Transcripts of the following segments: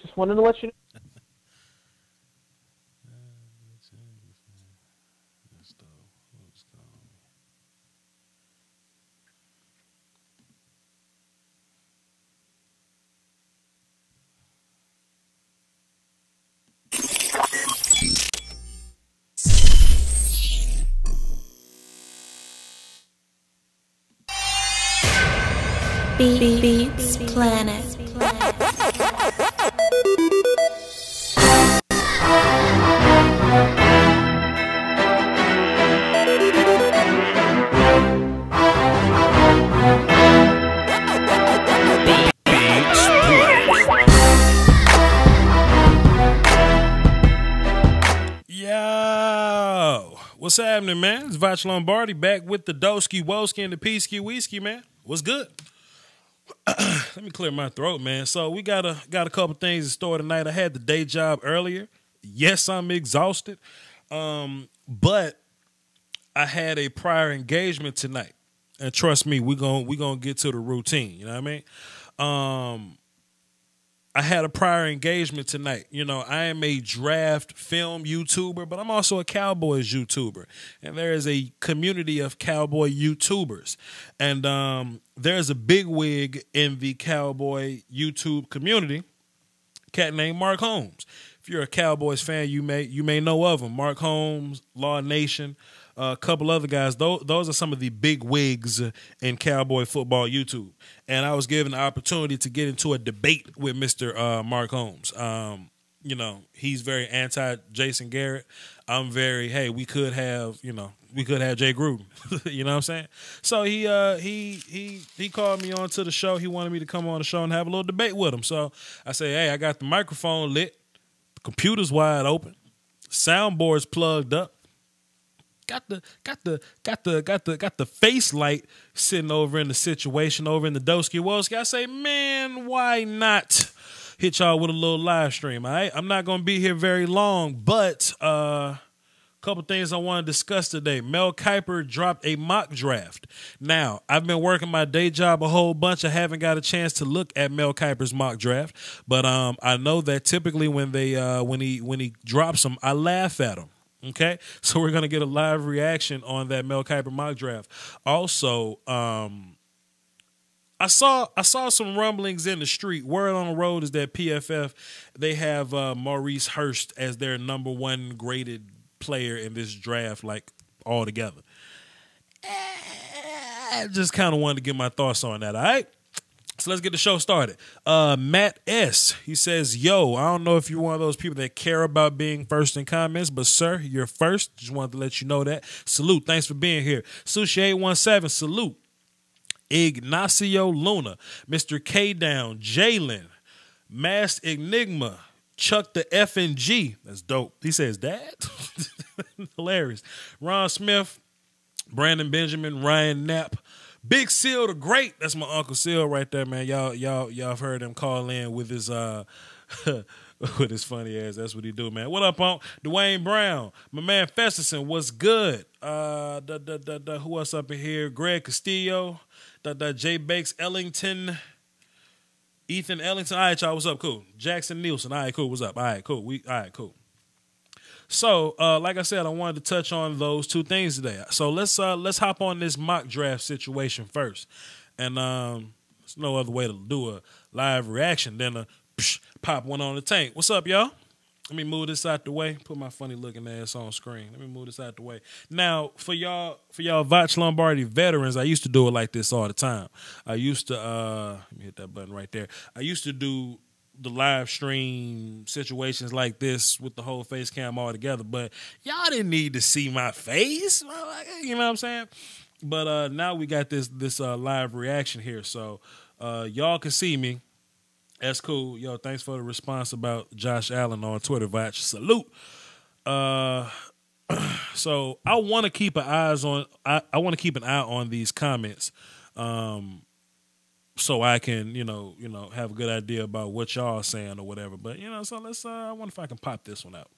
Just wanted to let you know. Beats Planet. Yo, what's happening, man? It's Vach Lombardi back with the Doski Woski and the Peasky Whiskey, man. What's good? Let me clear my throat, man. So we got a couple things in store tonight. I had the day job earlier. Yes, I'm exhausted, but I had a prior engagement tonight, and trust me, we gonna get to the routine. You know what I mean? I had a prior engagement tonight. You know, I am a draft film YouTuber, but I'm also a Cowboys YouTuber. And there is a community of Cowboy YouTubers. And there's a bigwig in the Cowboy YouTube community, a cat named Mark Holmes. If you're a Cowboys fan, you may know of him. Mark Holmes, Law Nation, a couple other guys. Those are some of the big wigs in Cowboy football YouTube. And I was given the opportunity to get into a debate with Mr. Mark Holmes. You know, he's very anti-Jason Garrett. I'm very, hey, we could have Jay Gruden. You know what I'm saying? So he called me on to the show. He wanted me to come on the show and have a little debate with him. So I say, hey, I got the microphone lit, the computer's wide open, soundboard's plugged up. Got the face light sitting over in the situation over in the Doski Woski. I say, man, why not hit y'all with a little live stream? All right, I'm not gonna be here very long, but a couple things I want to discuss today. Mel Kiper dropped a mock draft. Now, I've been working my day job a whole bunch. I haven't got a chance to look at Mel Kiper's mock draft, but I know that typically when he drops them, I laugh at him. Okay, so we're gonna get a live reaction on that Mel Kiper mock draft. Also, I saw some rumblings in the street. Word on the road is that PFF, they have Maurice Hurst as their number one graded player in this draft, like altogether. I just kind of wanted to get my thoughts on that. All right. So let's get the show started. Matt S., he says, yo, I don't know if you're one of those people that care about being first in comments, but sir, you're first. Just wanted to let you know that. Salute. Thanks for being here. Sushi817, salute. Ignacio Luna, Mr. K Down, Jalen, Masked Enigma, Chuck the F and G. That's dope. He says that. Hilarious. Ron Smith, Brandon Benjamin, Ryan Knapp, Big Seal the Great. That's my Uncle Seal right there, man. Y'all have heard him call in with his with his funny ass. That's what he do, man. What up, Unc? Dwayne Brown, my man Festerson. What's good? Who else up in here? Greg Castillo, Jay Bakes, Ellington, Ethan Ellington. All right, y'all. What's up? Cool. Jackson Nielsen. All right, cool. What's up? All right, cool. All right, cool. So, like I said, I wanted to touch on those two things today. So let's hop on this mock draft situation first. And there's no other way to do a live reaction than to pop one on the tank. What's up, y'all? Let me move this out the way. Put my funny looking ass on screen. Let me move this out the way. Now, for y'all Vach Lombardi veterans, I used to do it like this all the time. I used to let me hit that button right there. I used to do the live stream situations like this with the whole face cam all together, but y'all didn't need to see my face. You know what I'm saying? But now we got this live reaction here, so y'all can see me. That's cool. Yo, thanks for the response about Josh Allen on Twitter, Vach. Salute. So I want to keep I want to keep an eye on these comments. So I can, have a good idea about what y'all are saying or whatever. But, so let's, I wonder if I can pop this one out.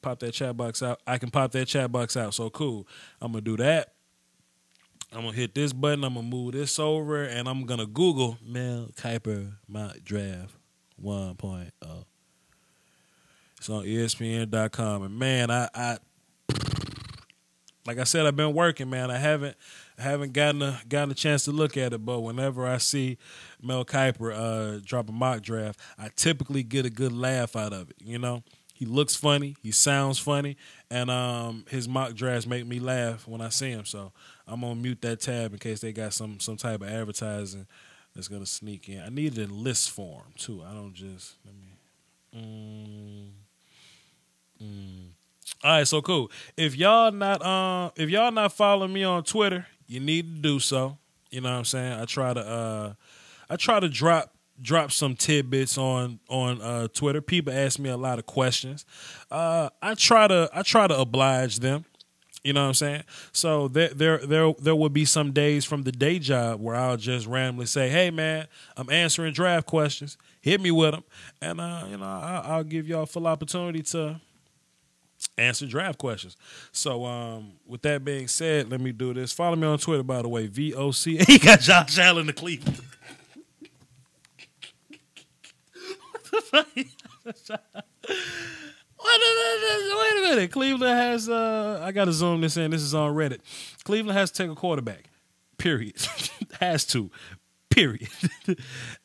Pop that chat box out. I can pop that chat box out. So cool. I'm going to do that. I'm going to hit this button. I'm going to move this over, and I'm going to Google Mel Kiper mock draft. 1.0. It's on ESPN.com. And man, I like I said, I've been working, man. I haven't gotten a chance to look at it, but whenever I see Mel Kiper drop a mock draft, I typically get a good laugh out of it. You know, he looks funny, he sounds funny, and his mock drafts make me laugh when I see him. So I'm gonna mute that tab in case they got some type of advertising that's gonna sneak in. I need it in list form too. I don't just let me. All right, so cool. If y'all not following me on Twitter, you need to do so. You know what I'm saying? I try to drop some tidbits on Twitter. People ask me a lot of questions. I try to oblige them. You know what I'm saying? So there will be some days from the day job where I'll just randomly say, "Hey man, I'm answering draft questions. Hit me with them," and I'll give y'all full opportunity to answer draft questions. So with that being said, let me do this. Follow me on Twitter, by the way, VOC. He got Josh Allen to Cleveland. What the fuck? Wait a minute. Cleveland has I gotta zoom this in. This is on Reddit. Cleveland has to take a quarterback. Period. Has to. Period.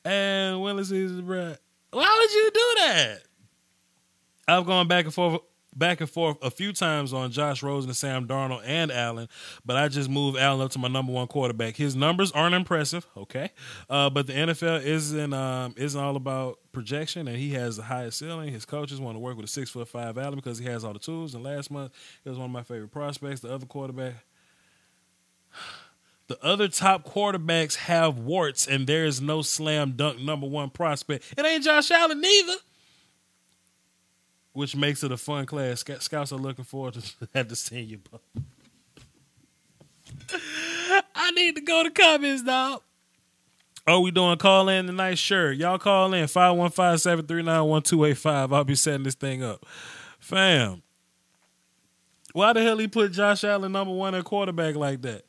And when is this, bro? Why would you do that? I've gone back and forth a few times on Josh Rosen and Sam Darnold and Allen, but I just moved Allen up to my number one quarterback. His numbers aren't impressive, okay, but the NFL isn't all about projection, and he has the highest ceiling. His coaches want to work with a 6'5" Allen because he has all the tools. And last month, he was one of my favorite prospects. The other top quarterbacks have warts, and there is no slam dunk number one prospect. It ain't Josh Allen neither. Which makes it a fun class. Scouts are looking forward to at the Senior Bowl. I need to go to comments, dog. Oh, we doing call in tonight? Sure. Y'all call in 515-739-1285. I'll be setting this thing up. Fam, why the hell he put Josh Allen number one at quarterback like that?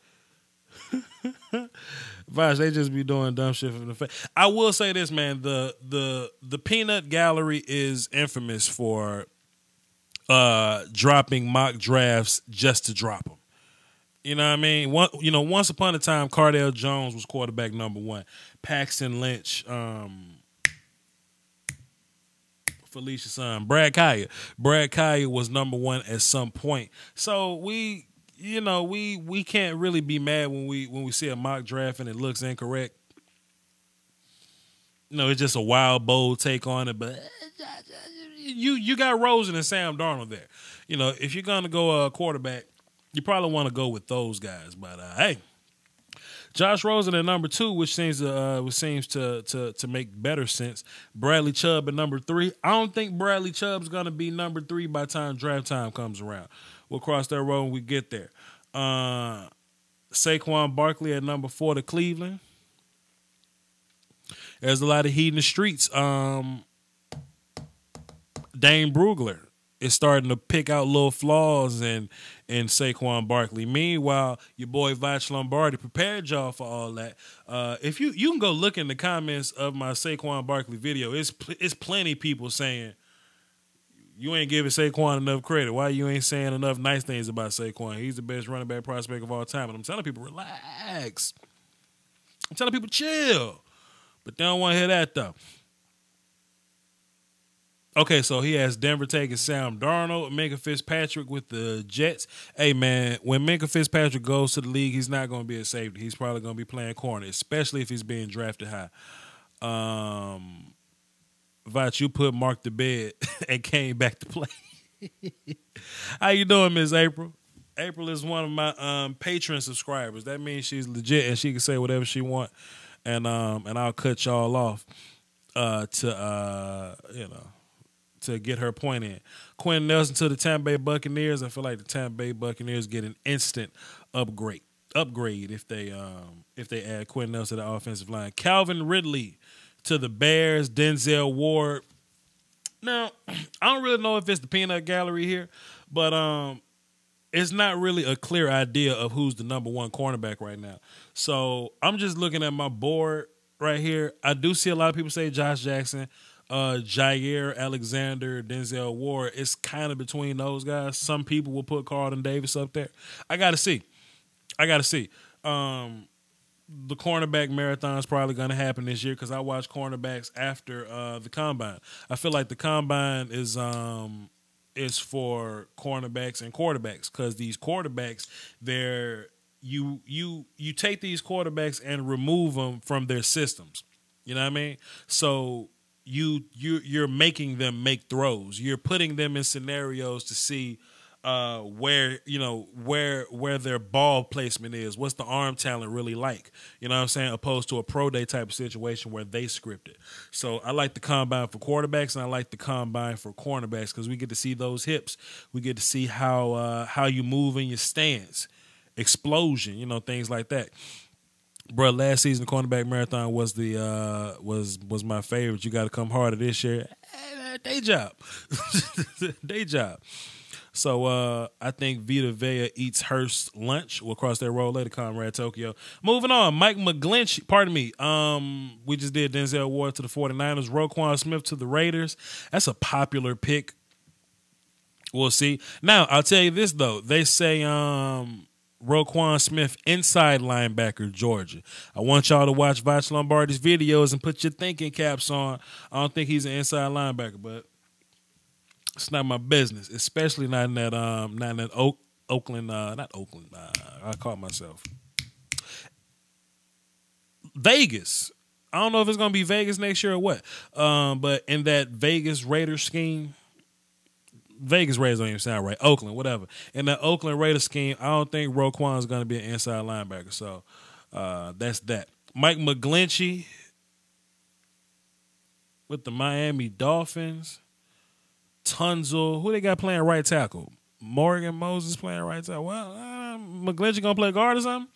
Vosh, they just be doing dumb shit from the face. I will say this, man. The peanut gallery is infamous for dropping mock drafts just to drop them. You know what I mean? Once upon a time, Cardale Jones was quarterback number one. Paxton Lynch, Felicia's son, Brad Kaya. Brad Kaya was number one at some point. So we can't really be mad when we see a mock draft and it looks incorrect. It's just a wild, bold take on it. But you got Rosen and Sam Darnold there. If you're gonna go a quarterback, you probably want to go with those guys. But hey, Josh Rosen at number 2, which seems to make better sense. Bradley Chubb at number 3. I don't think Bradley Chubb's gonna be number 3 by the time draft time comes around. We'll cross that road when we get there. Saquon Barkley at number 4 to Cleveland. There's a lot of heat in the streets. Dane Brugler is starting to pick out little flaws in Saquon Barkley. Meanwhile, your boy Vach Lombardi prepared y'all for all that. If you can go look in the comments of my Saquon Barkley video, it's plenty people saying, you ain't giving Saquon enough credit. Why you ain't saying enough nice things about Saquon? He's the best running back prospect of all time. And I'm telling people, relax. I'm telling people, chill. But they don't want to hear that, though. Okay, so he has Denver taking Sam Darnold, Minkah Fitzpatrick with the Jets. Hey, man, when Minkah Fitzpatrick goes to the league, he's not going to be a safety. He's probably going to be playing corner, especially if he's being drafted high. Vach, you put Mark to bed and came back to play. How you doing, Miss April? April is one of my patron subscribers. That means she's legit and she can say whatever she want, and I'll cut y'all off to get her point in. Quentin Nelson to the Tampa Bay Buccaneers. I feel like the Tampa Bay Buccaneers get an instant upgrade if they add Quentin Nelson to the offensive line. Calvin Ridley to the Bears, Denzel Ward. Now, I don't really know if it's the peanut gallery here, but it's not really a clear idea of who's the number one cornerback right now. So I'm just looking at my board right here. I do see a lot of people say Josh Jackson. Jair Alexander, Denzel Ward, it's kind of between those guys. Some people will put Carlton Davis up there. I got to see. The cornerback marathon is probably going to happen this year because I watch cornerbacks after the combine. I feel like the combine is for cornerbacks and quarterbacks because these quarterbacks, you take these quarterbacks and remove them from their systems. You know what I mean? So you're making them make throws. You're putting them in scenarios to see where their ball placement is. What's the arm talent really like? You know what I'm saying? Opposed to a pro day type of situation where they script it. So I like the combine for quarterbacks and I like the combine for cornerbacks because we get to see those hips. We get to see how you move in your stance, explosion, things like that. Bro, last season the cornerback marathon was was my favorite. You got to come harder this year. Day job. Day job. So I think Vita Vea eats Hurst lunch. We'll cross that road later, Comrade Tokyo. Moving on, Mike McGlinchey. Pardon me. We just did Denzel Ward to the 49ers. Roquan Smith to the Raiders. That's a popular pick. We'll see. Now, I'll tell you this, though. They say Roquan Smith, inside linebacker, Georgia. I want y'all to watch Vach Lombardi's videos and put your thinking caps on. I don't think he's an inside linebacker, but it's not my business, especially not in that Oakland, not Oakland. I caught myself. Vegas. I don't know if it's gonna be Vegas next year or what. But in that Vegas Raiders scheme, Vegas Raiders don't even sound right. Oakland, whatever. In the Oakland Raiders scheme, I don't think Roquan is gonna be an inside linebacker. So that's that. Mike McGlinchey with the Miami Dolphins. Tunzel, who they got playing right tackle? Morgan Moses playing right tackle. Well, McGlinchey gonna play guard or something?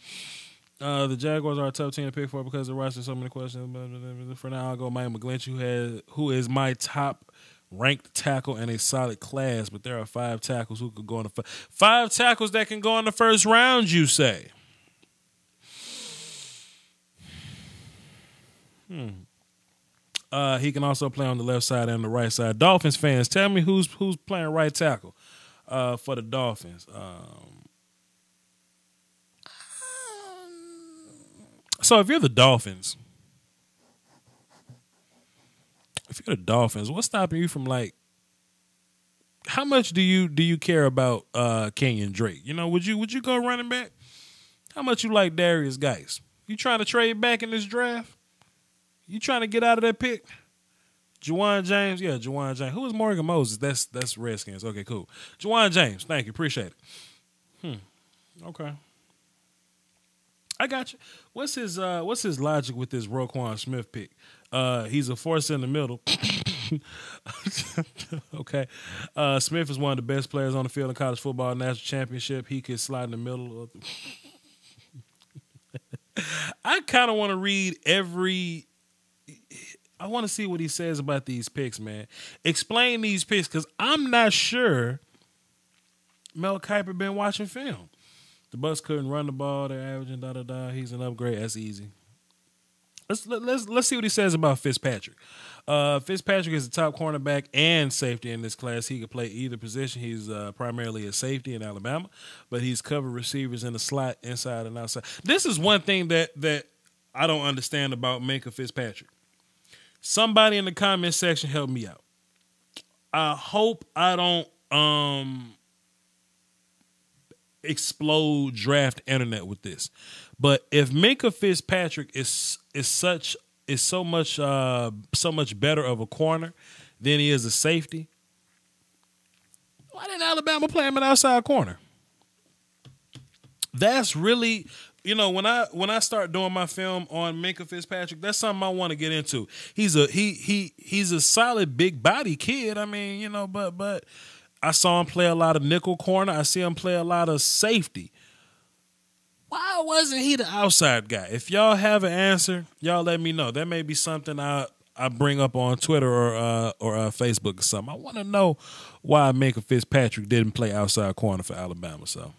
The Jaguars are a tough team to pick for because the roster so many questions. For now, I'll go Mike McGlinchey, who is my top ranked tackle in a solid class. But there are 5 tackles who could go in the 5 tackles that can go in the first round. You say? He can also play on the left side and the right side. Dolphins fans, tell me who's playing right tackle for the Dolphins. So if you're the Dolphins, what's stopping you from how much do you care about Kenyon Drake? Would you go running back? How much you like Darius Geis? You trying to trade back in this draft? You trying to get out of that pick? Juwan James? Yeah, Juwan James. Who is Morgan Moses? That's Redskins. Okay, cool. Juwan James. Thank you. Appreciate it. Okay. I got you. What's his logic with this Roquan Smith pick? He's a force in the middle. Okay. Smith is one of the best players on the field in college football, national championship. He could slide in the middle. I kind of want to read I want to see what he says about these picks, man. Explain these picks, because I'm not sure Mel Kiper been watching film. The Bucs couldn't run the ball. They're averaging da-da-da. He's an upgrade. That's easy. Let's see what he says about Fitzpatrick. Fitzpatrick is the top cornerback and safety in this class. He could play either position. He's primarily a safety in Alabama, but he's covered receivers in the slot, inside and outside. This is one thing that I don't understand about Minkah Fitzpatrick. Somebody in the comment section help me out. I hope I don't explode draft internet with this. But if Minkah Fitzpatrick is so much better of a corner than he is a safety, why didn't Alabama play him an outside corner? That's really, when I start doing my film on Minkah Fitzpatrick, that's something I want to get into. He's a solid big body kid. I mean, but I saw him play a lot of nickel corner. I see him play a lot of safety. Why wasn't he the outside guy? If y'all have an answer, y'all let me know. That may be something I bring up on Twitter or Facebook or something. I want to know why Minkah Fitzpatrick didn't play outside corner for Alabama. So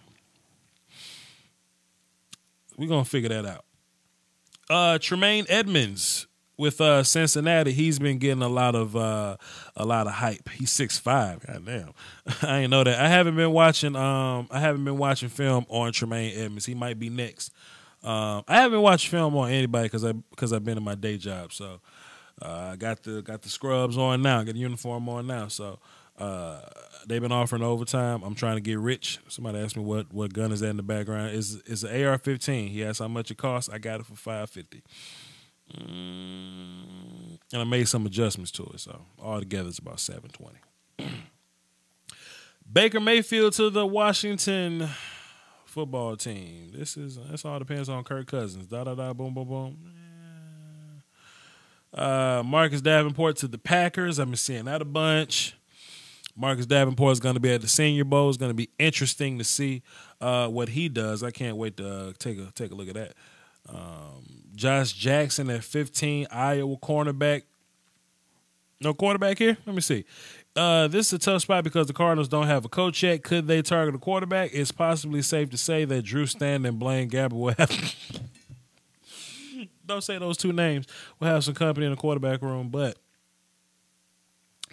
we're going to figure that out. Tremaine Edmonds with Cincinnati, he's been getting a lot of hype. He's 6'5". Goddamn, I ain't know that. I haven't been watching film on Tremaine Edmonds. He might be next. I haven't watched film on anybody because I've been in my day job. So I got the scrubs on now. Got the uniform on now. So they've been offering overtime. I'm trying to get rich. Somebody asked me what gun is that in the background. It's an AR-15. He asked how much it costs. I got it for $550. And I made some adjustments to it, so altogether it's about $720. Baker Mayfield to the Washington football team. This all depends on Kirk Cousins. Da da da boom boom boom. Marcus Davenport to the Packers. I've been seeing that a bunch. Marcus Davenport is going to be at the Senior Bowl. It's going to be interesting to see what he does. I can't wait to take a look at that. Josh Jackson at 15, Iowa cornerback. No quarterback here? Let me see. This is a tough spot because the Cardinals don't have a coach yet. Could they target a quarterback? It's possibly safe to say that Drew Stanton and Blaine Gabbert will have... Don't say those two names. We'll have some company in the quarterback room, but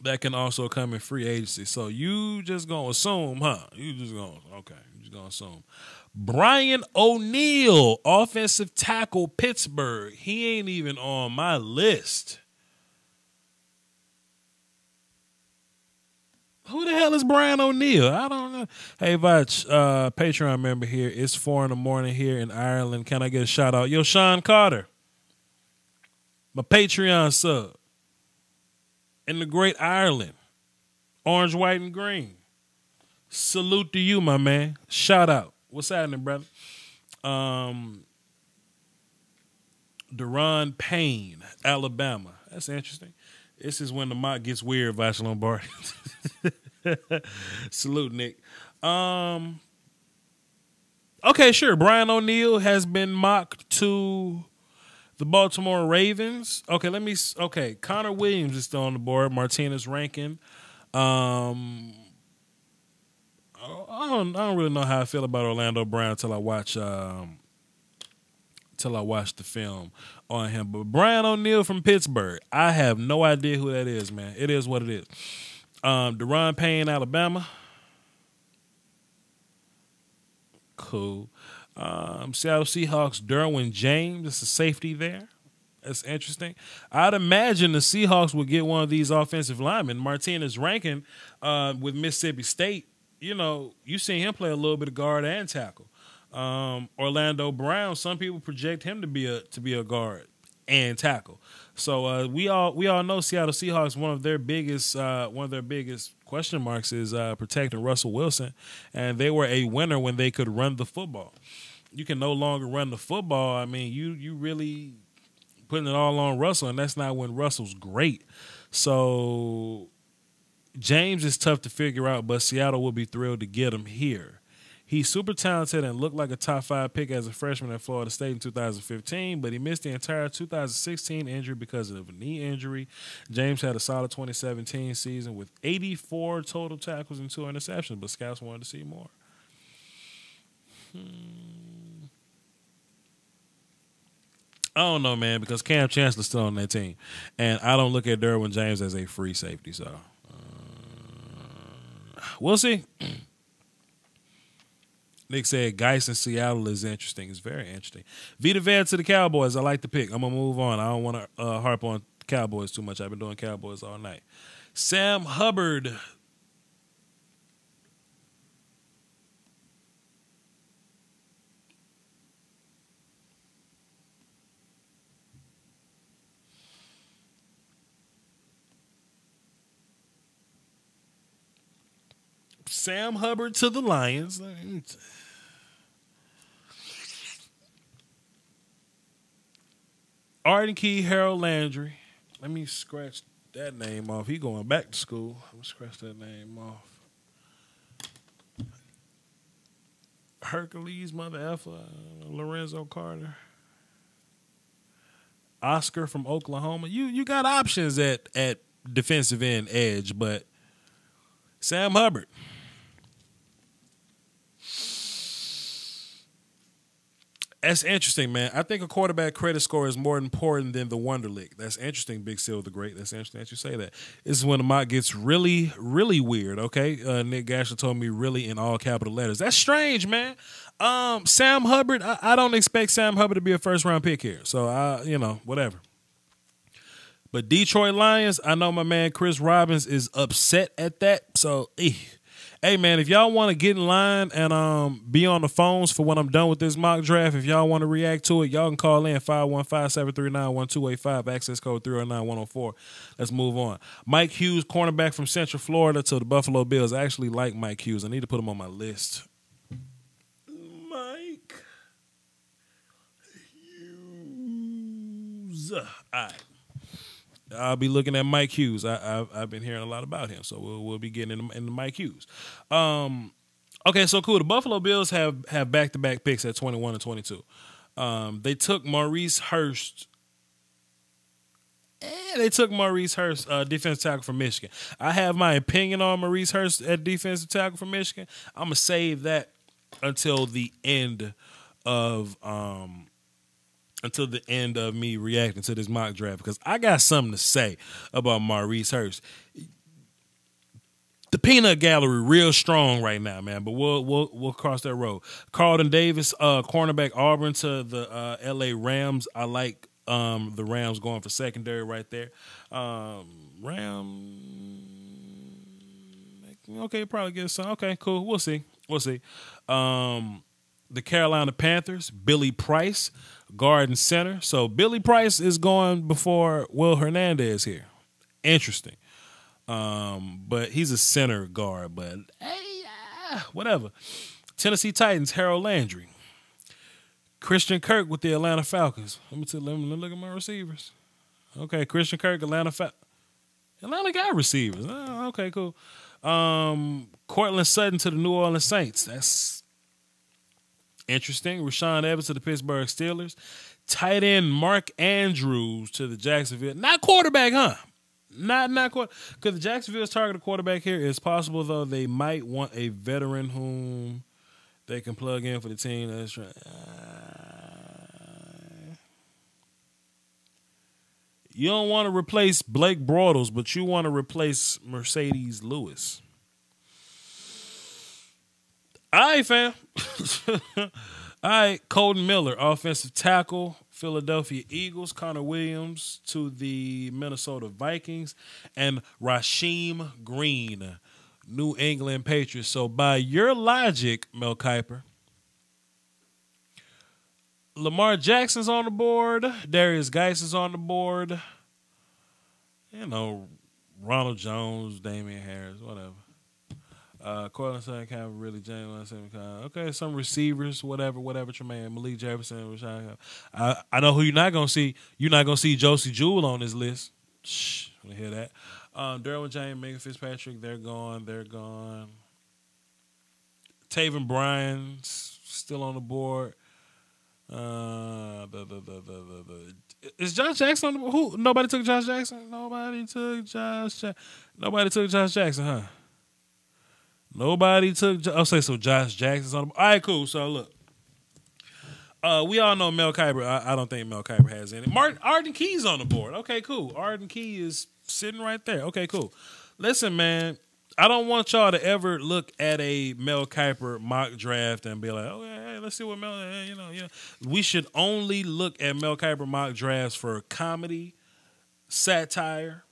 that can also come in free agency. So you just going to assume, huh? You just going to assume. Brian O'Neill, offensive tackle, Pittsburgh. He ain't even on my list. Who the hell is Brian O'Neill? I don't know. Hey, Vach, Patreon member here. It's 4 a.m. here in Ireland. Can I get a shout out? Yo, Sean Carter, my Patreon sub in the great Ireland. Orange, white, and green. Salute to you, my man. Shout out. What's happening, brother? Deron Payne, Alabama. That's interesting. This is when the mock gets weird, Vash Lombardi. Salute, Nick. Okay, sure. Brian O'Neill has been mocked to the Baltimore Ravens. Okay, Connor Williams is still on the board. Martinez Rankin. I don't really know how I feel about Orlando Brown till I watch the film on him. But Brian O'Neill from Pittsburgh, I have no idea who that is, man. It is what it is. Deron Payne, Alabama. Cool. Seattle Seahawks, Derwin James. It's a safety there. That's interesting. I'd imagine the Seahawks would get one of these offensive linemen. Martinez Rankin with Mississippi State. You know, you seen him play a little bit of guard and tackle. Orlando Brown, some people project him to be a guard and tackle. So we all know Seattle Seahawks. One of their biggest question marks is protecting Russell Wilson, and they were a winner when they could run the football. You can no longer run the football. I mean, you really putting it all on Russell, and that's not when Russell's great. So James is tough to figure out, but Seattle will be thrilled to get him here. He's super talented and looked like a top 5 pick as a freshman at Florida State in 2015, but he missed the entire 2016 injury because of a knee injury. James had a solid 2017 season with 84 total tackles and 2 interceptions, but scouts wanted to see more. I don't know, man, because Cam Chancellor's still on that team, and I don't look at Derwin James as a free safety, so we'll see. Nick said Geis in Seattle is interesting. It's very interesting. Vita Vea to the Cowboys. I like the pick. I'm going to move on. I don't want to harp on Cowboys too much. I've been doing Cowboys all night. Sam Hubbard. Sam Hubbard to the Lions. Arden Key, Harold Landry. Let me scratch that name off. He going back to school. I'm going to scratch that name off. Hercules, Mother Effa, Lorenzo Carter. Oscar from Oklahoma. You got options at defensive end edge, but Sam Hubbard. That's interesting, man. I think a quarterback credit score is more important than the Wonderlic. That's interesting, Big Seal the Great. That's interesting that you say that. This is when the mock gets really, really weird, okay? Nick Gasher told me really in all capital letters. That's strange, man. Sam Hubbard, I don't expect Sam Hubbard to be a first-round pick here. So, whatever. But Detroit Lions, I know my man Chris Robbins is upset at that. So, hey, man, if y'all want to get in line and be on the phones for when I'm done with this mock draft, if y'all want to react to it, y'all can call in 515-739-1285, access code 309104. Let's move on. Mike Hughes, cornerback from Central Florida to the Buffalo Bills. I actually like Mike Hughes. I need to put him on my list. Mike Hughes. All right. I'll be looking at Mike Hughes. I've been hearing a lot about him, so we'll be getting into Mike Hughes. Okay, so cool. The Buffalo Bills have back-to-back picks at 21 and 22. They took Maurice Hurst. Defensive tackle from Michigan. I have my opinion on Maurice Hurst at defensive tackle from Michigan. I'm gonna save that until the end of me reacting to this mock draft, because I got something to say about Maurice Hurst. The peanut gallery real strong right now, man, but we'll cross that road. Carlton Davis, cornerback Auburn to the LA Rams. I like the Rams going for secondary right there. Okay, probably get some. Okay, cool. We'll see. The Carolina Panthers, Billy Price, guard and center. So Billy Price is going before Will Hernandez here. Interesting. But he's a center guard, but hey, whatever. Tennessee Titans, Harold Landry. Christian Kirk with the Atlanta Falcons. Let me look at my receivers. Okay, Christian Kirk, Atlanta got receivers. Oh, okay, cool. Cortland Sutton to the New Orleans Saints. That's interesting. Rashawn Evans to the Pittsburgh Steelers. Tight end Mark Andrews to the Jacksonville. Not quarterback, huh? Not quarterback. Because the Jacksonville's targeted quarterback here. It's possible, though, they might want a veteran whom they can plug in for the team. That's right. You don't want to replace Blake Bortles, but you want to replace Mercedes Lewis. All right, fam. All right, Colton Miller, offensive tackle, Philadelphia Eagles. Connor Williams to the Minnesota Vikings. And Rasheem Green, New England Patriots. So by your logic, Mel Kiper, Lamar Jackson's on the board. Darius Geis is on the board. Ronald Jones, Damian Harris, whatever. Cortland Sutton, Calvin Ridley, James. Okay, some receivers, whatever. Tremaine, Malik Jefferson, Rashawn. I know who you're not gonna see. You're not gonna see Josie Jewell on this list. Shh, I hear that. Derwin James, Megan Fitzpatrick, they're gone. Taven Bryan's still on the board. Is Josh Jackson on the board? Who? Nobody took Josh Jackson? Nobody took Josh Jackson, huh? Nobody took. So Josh Jackson's on the board. All right, cool. So look, we all know Mel Kiper. I don't think Mel Kiper has any. Arden Key's on the board. Okay, cool. Arden Key is sitting right there. Okay, cool. Listen, man, I don't want y'all to ever look at a Mel Kiper mock draft and be like, oh, hey, let's see what Mel, We should only look at Mel Kiper mock drafts for comedy, satire,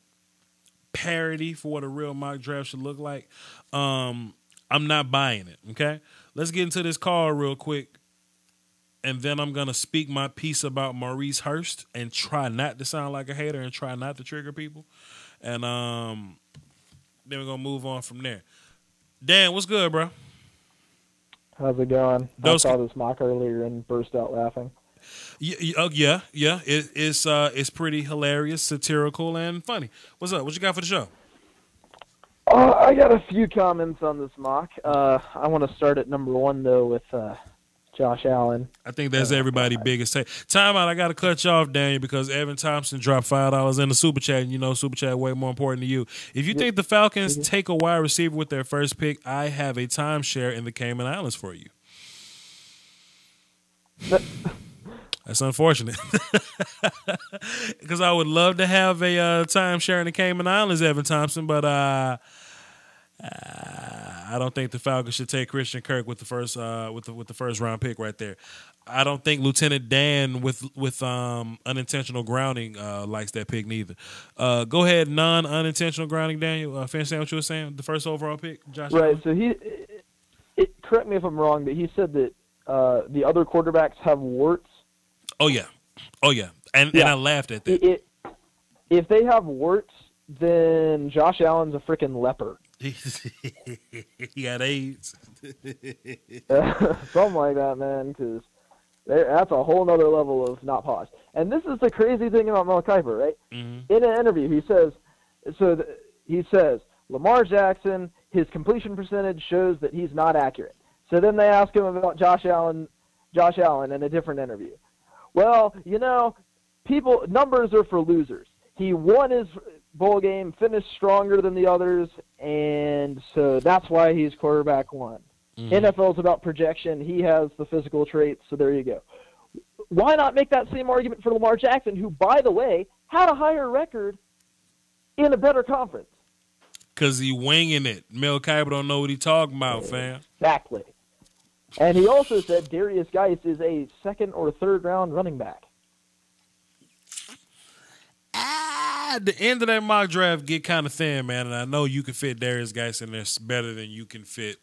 parody for what a real mock draft should look like. I'm not buying it, okay? Let's get into this call real quick, and then I'm going to speak my piece about Maurice Hurst and try not to sound like a hater and try not to trigger people. And then we're going to move on from there. Dan, what's good, bro? How's it going? I saw this mock earlier and burst out laughing. Yeah. It's pretty hilarious, satirical, and funny. What's up? What you got for the show? I got a few comments on this mock. I want to start at number one, though, with Josh Allen. I think that's everybody's biggest take. Time out. I got to cut you off, Daniel, because Evan Thompson dropped $5 in the Super Chat, and Super Chat way more important to you. If you think the Falcons take a wide receiver with their first pick, I have a timeshare in the Cayman Islands for you. That's unfortunate. Because I would love to have a timeshare in the Cayman Islands, Evan Thompson, but I don't think the Falcons should take Christian Kirk with the first with the first round pick right there. I don't think Lieutenant Dan with unintentional grounding likes that pick neither. Go ahead, unintentional grounding, Daniel. Finish saying what you were saying. The first overall pick, Josh. Right. Allen? So correct me if I'm wrong, but he said that the other quarterbacks have warts. Oh yeah, and I laughed at that. If they have warts, then Josh Allen's a freaking leper. He got AIDS. Something like that, man, because that's a whole other level of not pause. And this is the crazy thing about Mel Kiper, right? Mm-hmm. In an interview, he says, Lamar Jackson, his completion percentage shows that he's not accurate. So then they ask him about Josh Allen in a different interview. Well, numbers are for losers. He won his bowl game, finished stronger than the others, and so that's why he's quarterback one. Mm-hmm. NFL's about projection. He has the physical traits, so there you go. Why not make that same argument for Lamar Jackson, who, by the way, had a higher record in a better conference? Because he winging it. Mel Kiper don't know what he talking about, fam. Exactly. And he also said Darius Geis is a second or third round running back. The end of that mock draft get kind of thin, man, and I know you can fit Darius Geis in there better than you can fit.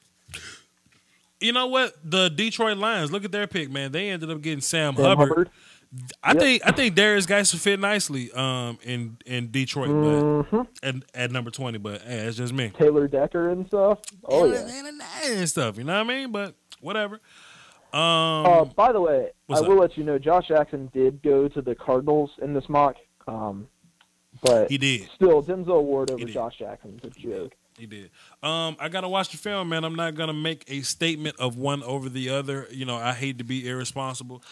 You know what? The Detroit Lions, look at their pick, man. They ended up getting Sam Hubbard. I think Darius Geis would fit nicely in Detroit, but at number 20. But hey, that's just me. Taylor Decker and stuff. Oh yeah, and stuff. You know what I mean? But whatever. By the way, I will let you know, Josh Jackson did go to the Cardinals in this mock. But he did. Still, Denzel Ward over Josh Jackson's a joke. He did. I gotta watch the film, man. I'm not gonna make a statement of one over the other. I hate to be irresponsible.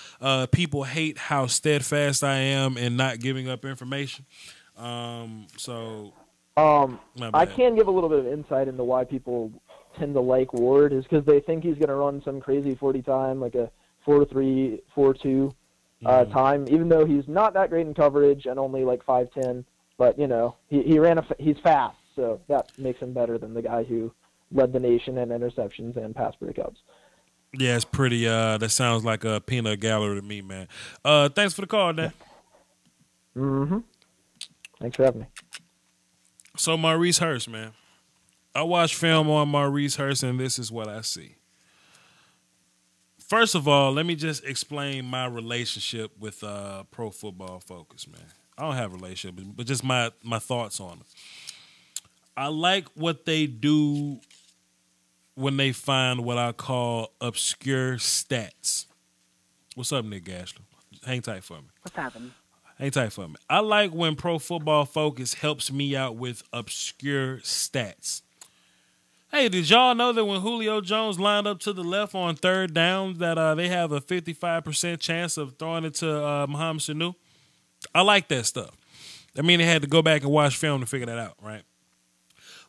People hate how steadfast I am in not giving up information. I can give a little bit of insight into why people tend to like Ward is because they think he's gonna run some crazy 40 time, like a 4.3, 4.2 time, even though he's not that great in coverage and only like 5'10". But he's fast. So that makes him better than the guy who led the nation in interceptions and pass breakups. Yeah, it's pretty. That sounds like a peanut gallery to me, man. Thanks for the call, Dan. Mm-hmm. Thanks for having me. So Maurice Hurst, man. I watched film on Maurice Hurst, and this is what I see. First of all, let me just explain my relationship with Pro Football Focus, man. I don't have a relationship, but just my thoughts on it. I like what they do when they find what I call obscure stats. What's up, Nick Gashler? Hang tight for me. What's happening? Hang tight for me. I like when Pro Football Focus helps me out with obscure stats. Hey, did y'all know that when Julio Jones lined up to the left on third down that they have a 55% chance of throwing it to Mohamed Sanu? I like that stuff. I mean, they had to go back and watch film to figure that out, right?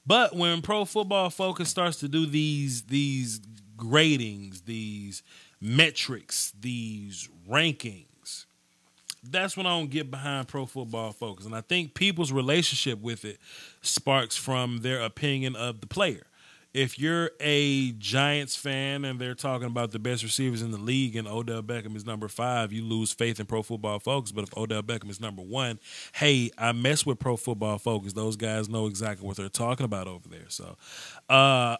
But when Pro Football Focus starts to do these gradings, these metrics, these rankings, that's when I don't get behind Pro Football Focus. And I think people's relationship with it sparks from their opinion of the player. If you're a Giants fan and they're talking about the best receivers in the league and Odell Beckham is number 5, you lose faith in Pro Football Focus. But if Odell Beckham is number 1, hey, I mess with Pro Football Focus. Those guys know exactly what they're talking about over there. So I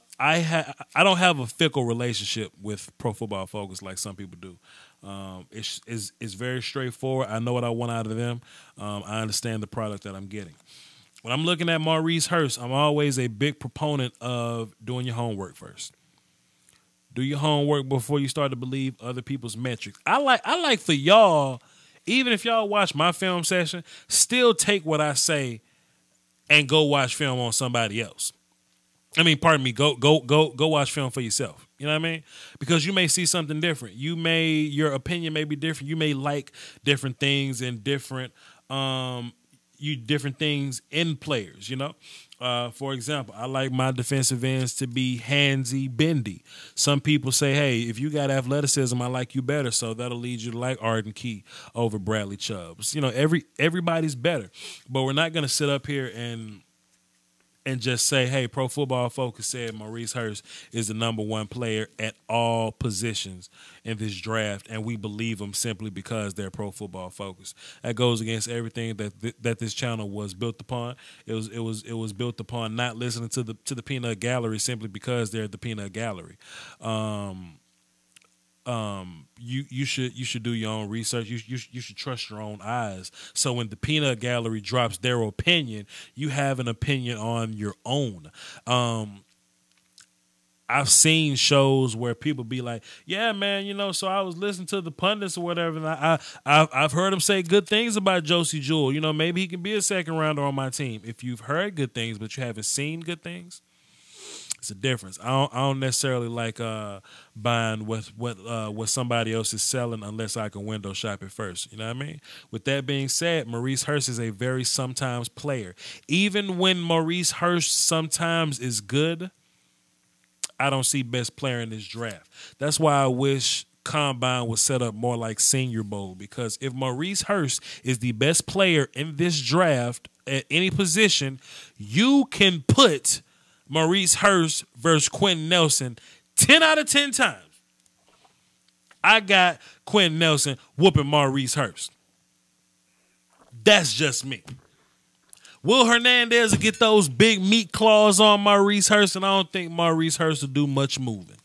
don't have a fickle relationship with Pro Football Focus like some people do. It's very straightforward. I know what I want out of them. I understand the product that I'm getting. When I'm looking at Maurice Hurst, I'm always a big proponent of doing your homework first. Do your homework before you start to believe other people's metrics. I like for y'all, even if y'all watch my film session, still take what I say and go watch film on somebody else. I mean, pardon me, go watch film for yourself. You know what I mean? Because you may see something different. Your opinion may be different. You may like different things and different different things in players, you know. For example, I like my defensive ends to be handsy, bendy. Some people say, hey, if you got athleticism, I like you better, so that'll lead you to like Arden Key over Bradley Chubb. You know, everybody's better, but we're not going to sit up here and just say, hey, Pro Football Focus said Maurice Hurst is the number one player at all positions in this draft, and we believe them simply because they're Pro Football Focus. That goes against everything that this channel was built upon. It was built upon not listening to the Peanut Gallery simply because they're the Peanut Gallery. You should do your own research. You should trust your own eyes. So when the Peanut Gallery drops their opinion, you have an opinion on your own. I've seen shows where people be like, "Yeah, man, you know." So I was listening to the pundits or whatever, and I've heard them say good things about Josie Jewell. You know, maybe he can be a second rounder on my team. If you've heard good things but you haven't seen good things, it's a difference. I don't necessarily like buying what somebody else is selling unless I can window shop it first. You know what I mean? With that being said, Maurice Hurst is a very sometimes player. Even when Maurice Hurst sometimes is good, I don't see best player in this draft. That's why I wish Combine was set up more like Senior Bowl, because if Maurice Hurst is the best player in this draft at any position, you can put Maurice Hurst versus Quentin Nelson 10 out of 10 times. I got Quentin Nelson whooping Maurice Hurst. That's just me. Will Hernandez will get those big meat claws on Maurice Hurst, and I don't think Maurice Hurst will do much moving.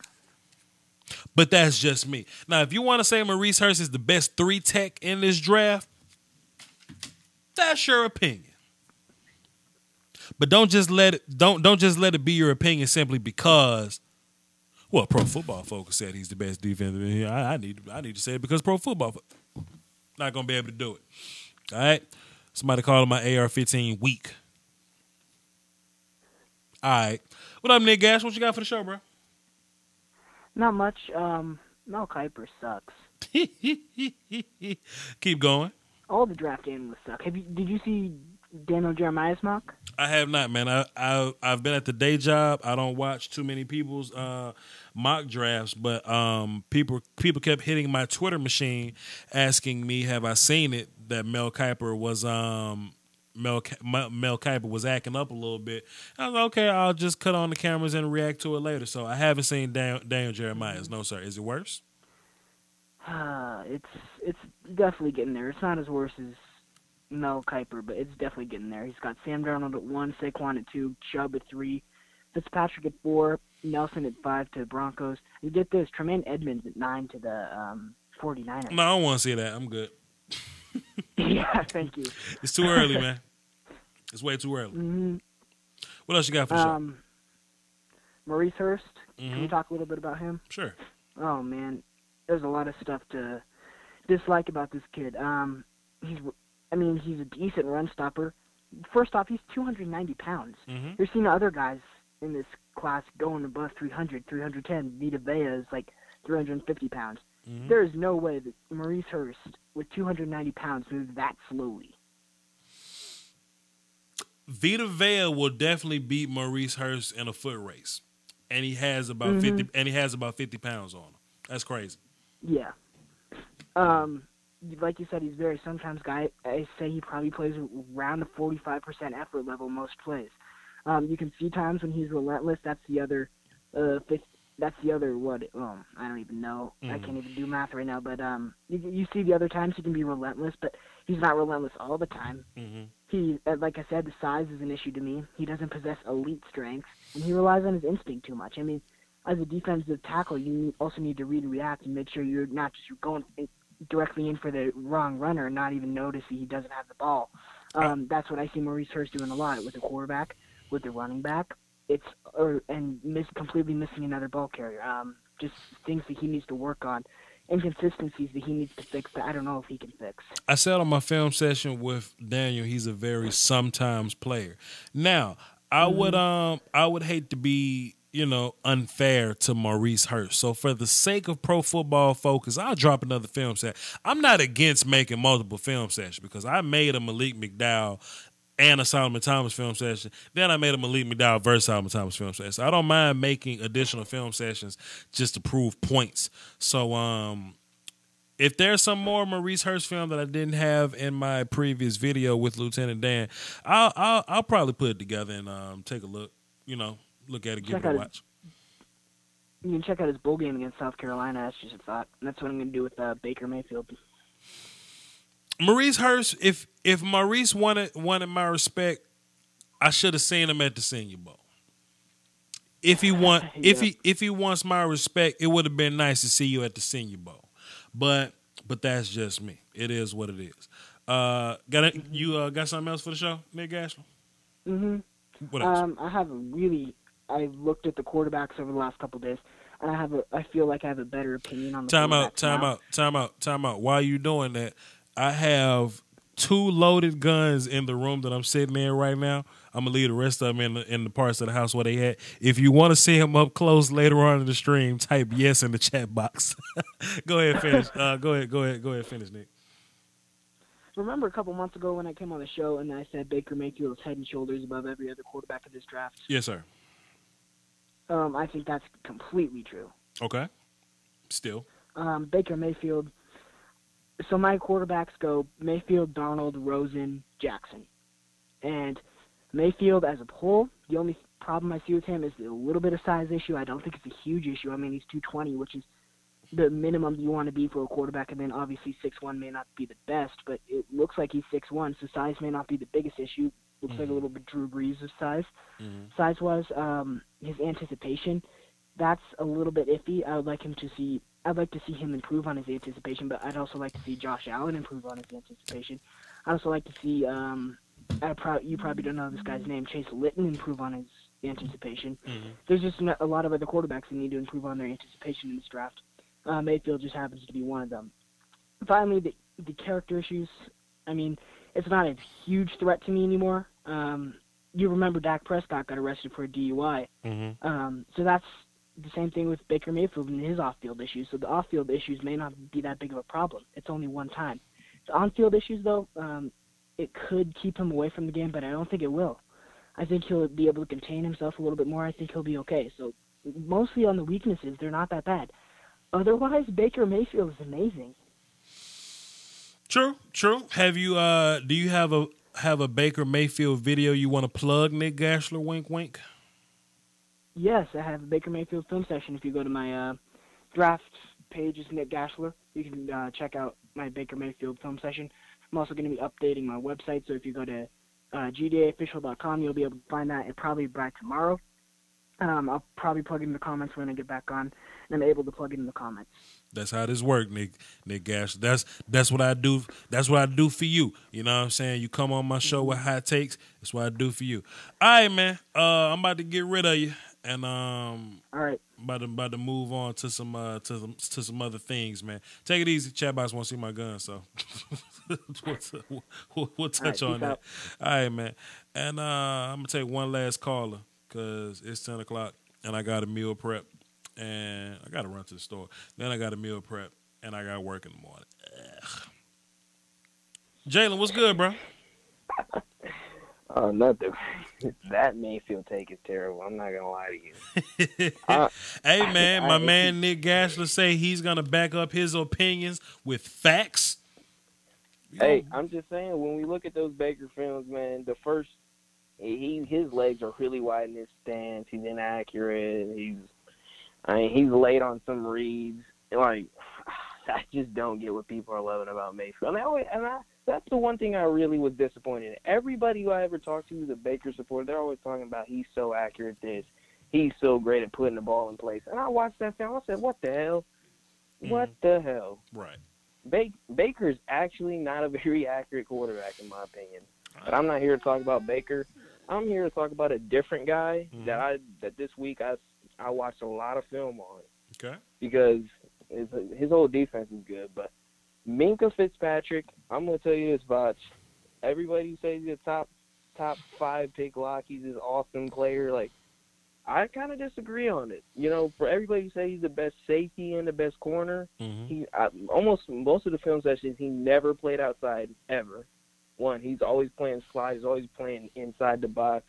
But that's just me. Now, if you want to say Maurice Hurst is the best 3 tech in this draft, that's your opinion. But don't just let it be your opinion simply because, well, Pro Football Focus said he's the best defensive in here. I need to say it because Pro Football not gonna be able to do it. All right, somebody called my AR-15 weak. All right, what up, Nick Gash? What you got for the show, bro? Not much. Mel Kiper sucks. Keep going. All the draft analysts suck. Did you see Daniel Jeremiah's mock? I have not, man. I've been at the day job. I don't watch too many people's mock drafts, but people kept hitting my Twitter machine asking me, have I seen it, that Mel Kiper was Mel Kiper was acting up a little bit. I was like, okay, I'll just cut on the cameras and react to it later. So I haven't seen Daniel Jeremiah's. No, sir. Is it worse? It's definitely getting there. It's not as worse as Mel Kiper, but it's definitely getting there. He's got Sam Darnold at 1, Saquon at 2, Chubb at 3, Fitzpatrick at 4, Nelson at 5 to the Broncos. And get this, Tremaine Edmonds at 9 to the 49ers. No, I don't want to see that. I'm good. Yeah, thank you. It's too early, man. It's way too early. Mm-hmm. What else you got for the show? Maurice Hurst. Can we talk a little bit about him? Sure. Oh, man. There's a lot of stuff to dislike about this kid. He's a decent run stopper. First off, he's 290 pounds. Mm-hmm. You're seeing other guys in this class going above 300, 310. Vita Vea is like 350 pounds. Mm-hmm. There is no way that Maurice Hurst, with 290 pounds, moves that slowly. Vita Vea will definitely beat Maurice Hurst in a foot race, and he has about 50. And he has about 50 pounds on him. That's crazy. Yeah. Like you said, he's very sometimes guy. I say he probably plays around the 45% effort level most plays. You can see times when he's relentless. That's the other what? I don't even know. I can't even do math right now. But you see the other times he can be relentless, but he's not relentless all the time. Mm-hmm. He, like I said, the size is an issue to me. He doesn't possess elite strength, and he relies on his instinct too much. I mean, as a defensive tackle, you also need to read and react and make sure you're not just going directly in for the wrong runner and not even notice he doesn't have the ball. That's what I see Maurice Hurst doing a lot with the quarterback, with the running back. Completely missing another ball carrier. Just things that he needs to work on, inconsistencies that he needs to fix that I don't know if he can fix. I said on my film session with Daniel, he's a very sometimes player. Now, I would hate to be unfair to Maurice Hurst. So for the sake of Pro Football Focus, I'll drop another film set. I'm not against making multiple film sessions because I made a Malik McDowell and a Solomon Thomas film session. Then I made him a Lead Me Down versus Solomon Thomas film session. So I don't mind making additional film sessions just to prove points. So if there's some more Maurice Hurst film that I didn't have in my previous video with Lieutenant Dan, I'll probably put it together and take a look. Look at it, give it a watch. You can check out his bowl game against South Carolina. That's just a thought. And that's what I'm going to do with Baker Mayfield. Maurice Hurst, if Maurice wanted my respect, I should have seen him at the Senior Bowl. If he wants my respect, it would have been nice to see you at the Senior Bowl. But that's just me. It is what it is. Got something else for the show, Nick Gashler? Mm-hmm. What else? I looked at the quarterbacks over the last couple of days, and I feel like I have a better opinion on the Time out. While you doing that, I have 2 loaded guns in the room that I'm sitting in right now. I'm gonna leave the rest of them in the parts of the house where they at. If you want to see them up close later on in the stream, type yes in the chat box. Go ahead, finish. Go ahead, finish, Nick. Remember a couple months ago when I came on the show and I said Baker Mayfield is head and shoulders above every other quarterback of this draft? Yes, sir. I think that's completely true. Okay. Still. Baker Mayfield. So my quarterbacks go Mayfield, Darnold, Rosen, Jackson. And Mayfield as a whole, the only problem I see with him is a little bit of size issue. I don't think it's a huge issue. I mean, he's 220, which is the minimum you want to be for a quarterback. And then obviously 6'1" may not be the best, but it looks like he's 6'1", so size may not be the biggest issue. Looks like a little bit Drew Brees of size. Size-wise, his anticipation, that's a little bit iffy. I'd like to see him improve on his anticipation, but I'd also like to see Josh Allen improve on his anticipation. I'd also like to see, you probably don't know this guy's name, Chase Litton, improve on his anticipation. There's just a lot of other quarterbacks that need to improve on their anticipation in this draft. Mayfield just happens to be one of them. Finally, the character issues, I mean, it's not a huge threat to me anymore. You remember Dak Prescott got arrested for a DUI. So that's the same thing with Baker Mayfield and his off-field issues. So the off-field issues may not be that big of a problem. It's only one time. The on-field issues, though, it could keep him away from the game, but I don't think it will. I think he'll be able to contain himself a little bit more. I think he'll be okay. So mostly on the weaknesses, they're not that bad. Otherwise, Baker Mayfield is amazing. True. Have you? Do you have a Baker Mayfield video you want to plug, Nick Gashler? Wink, wink. Yes, I have a Baker Mayfield film session. If you go to my draft page, it's Nick Gashler. You can check out my Baker Mayfield film session. I'm also going to be updating my website, so if you go to gdaofficial.com, you'll be able to find that, and probably by tomorrow. I'll probably plug it in the comments when I get back on, and I'm able to plug it in the comments. That's how this works, Nick Gash. That's what I do. That's what I do for you. You know what I'm saying? You come on my show with hot takes. That's what I do for you. All right, man. I'm about to get rid of you, and all right. About to move on to some other things, man. Take it easy. Chat box won't see my gun, so we'll touch on that. All right, man. And I'm gonna take one last caller because it's 10 o'clock and I got a meal prep and I got to run to the store. Then I got a meal prep and I got work in the morning. Jalen, what's good, bro? Oh, nothing. That Mayfield take is terrible. I'm not going to lie to you. Hey, man, my man Nick Gashler say he's going to back up his opinions with facts. Hey, I'm just saying, when we look at those Baker films, man, the first, his legs are really wide in his stance. He's inaccurate. He's late on some reads. Like, I just don't get what people are loving about Mayfield. That's the one thing I really was disappointed in. Everybody who I ever talked to who's a Baker supporter, they're always talking about he's so accurate at this. He's so great at putting the ball in place. And I watched that film. I said, what the hell? What the hell? Right. Baker's actually not a very accurate quarterback, in my opinion. But I'm not here to talk about Baker. I'm here to talk about a different guy that this week I watched a lot of film on. Okay. Because his whole defense is good. But Minkah Fitzpatrick, I'm going to tell you this, Vach. Everybody says he's a top 5 pick lock. He's this awesome player. Like, I kind of disagree on it. You know, for everybody to say he's the best safety and the best corner, almost most of the film sessions, he never played outside ever. one. He's always playing slide. He's always playing inside the box.